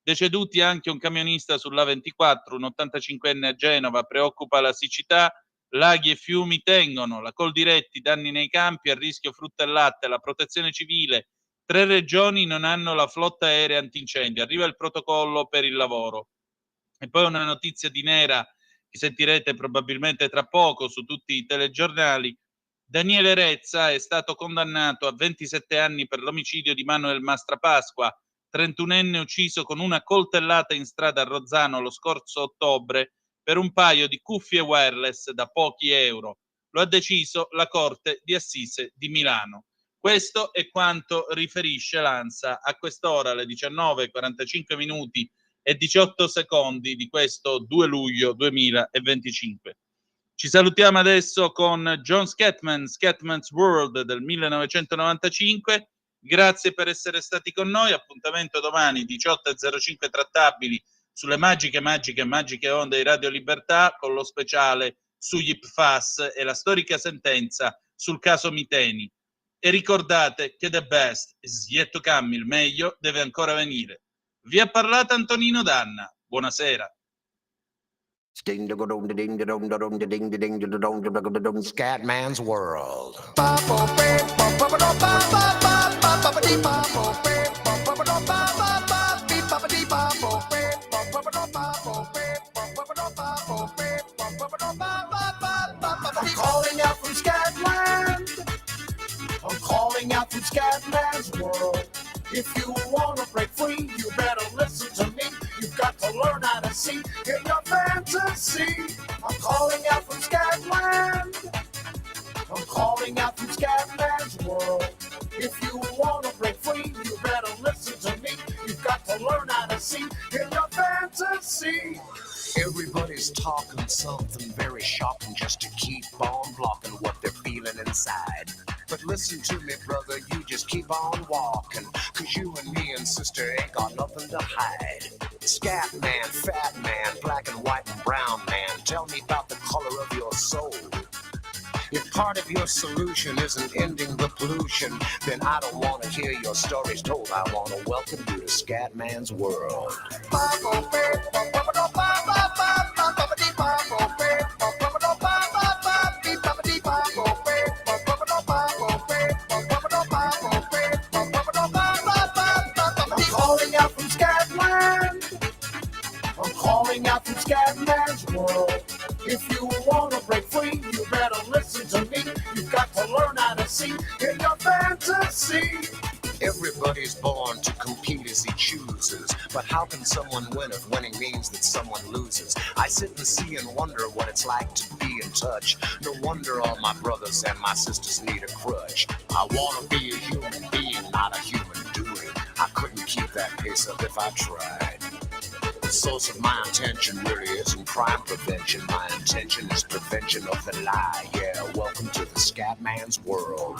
deceduti anche un camionista sull'A24, un 85enne a Genova, preoccupa la siccità, laghi e fiumi tengono, la Coldiretti, danni nei campi, a rischio frutta e latte, la protezione civile, 3 regioni non hanno la flotta aerea antincendio, arriva il protocollo per il lavoro. E poi una notizia di nera che sentirete probabilmente tra poco su tutti i telegiornali. Daniele Rezza è stato condannato a 27 anni per l'omicidio di Manuel Mastrapasqua, 31enne ucciso con una coltellata in strada a Rozzano lo scorso ottobre per un paio di cuffie wireless da pochi euro. Lo ha deciso la Corte di Assise di Milano. Questo è quanto riferisce l'ANSA a quest'ora, alle 19:45 minuti e 18 secondi di questo 2 luglio 2025. Ci salutiamo adesso con John Scatman, Scatman's World del 1995. Grazie per essere stati con noi. Appuntamento domani 18:05 trattabili sulle magiche onde di Radio Libertà con lo speciale sugli PFAS e la storica sentenza sul caso Miteni. E ricordate che the best is yet to come, il meglio deve ancora venire. Vi ha parlato Antonino Danna. Buonasera. Scatman's World. I'm calling out from Scatland. I'm calling out from Scatman's World. If you wanna break free, you better listen to me. You've got to learn how to see in your fantasy. I'm calling out from Scatland. I'm calling out from Scatman's World. If you wanna break free, you better listen to me. You've got to learn how to see in your fantasy. Everybody's talking something very shocking just to keep on blocking what they're feeling inside. But listen to me, brother, you just keep on walking, 'cause you and me and sister ain't got nothing to hide. Scat man, fat man, black and white and brown man, tell me about the color of your soul. If part of your solution isn't ending the pollution, then I don't want to hear your stories told. I want to welcome you to Scatman's World. Calling out from Scatman's World. If you wanna break free, you better listen to me. You've got to learn how to see in your fantasy. Everybody's born to compete as he chooses, but how can someone win if winning means that someone loses? I sit and see and wonder what it's like to be in touch. No wonder all my brothers and my sisters need a crutch. I wanna be a human being, not a human doing. I couldn't keep that pace up if I tried. The source of my intention really isn't crime prevention. My intention is prevention of the lie. Yeah, welcome to the scat man's world.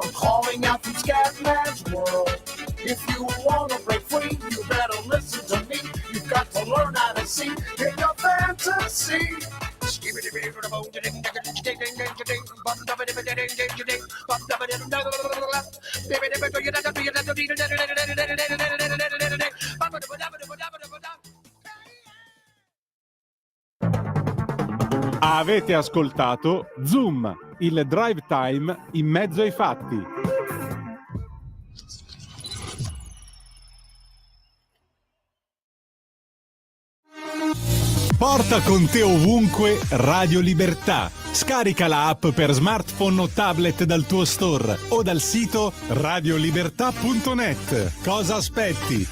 I'm calling out from Scatman's world. If you wanna break free, you better listen to me. You've got to learn how to see in your fantasy. Avete ascoltato Zoom, il drive time in mezzo ai fatti. Porta con te ovunque Radio Libertà. Scarica la app per smartphone o tablet dal tuo store o dal sito radiolibertà.net. Cosa aspetti?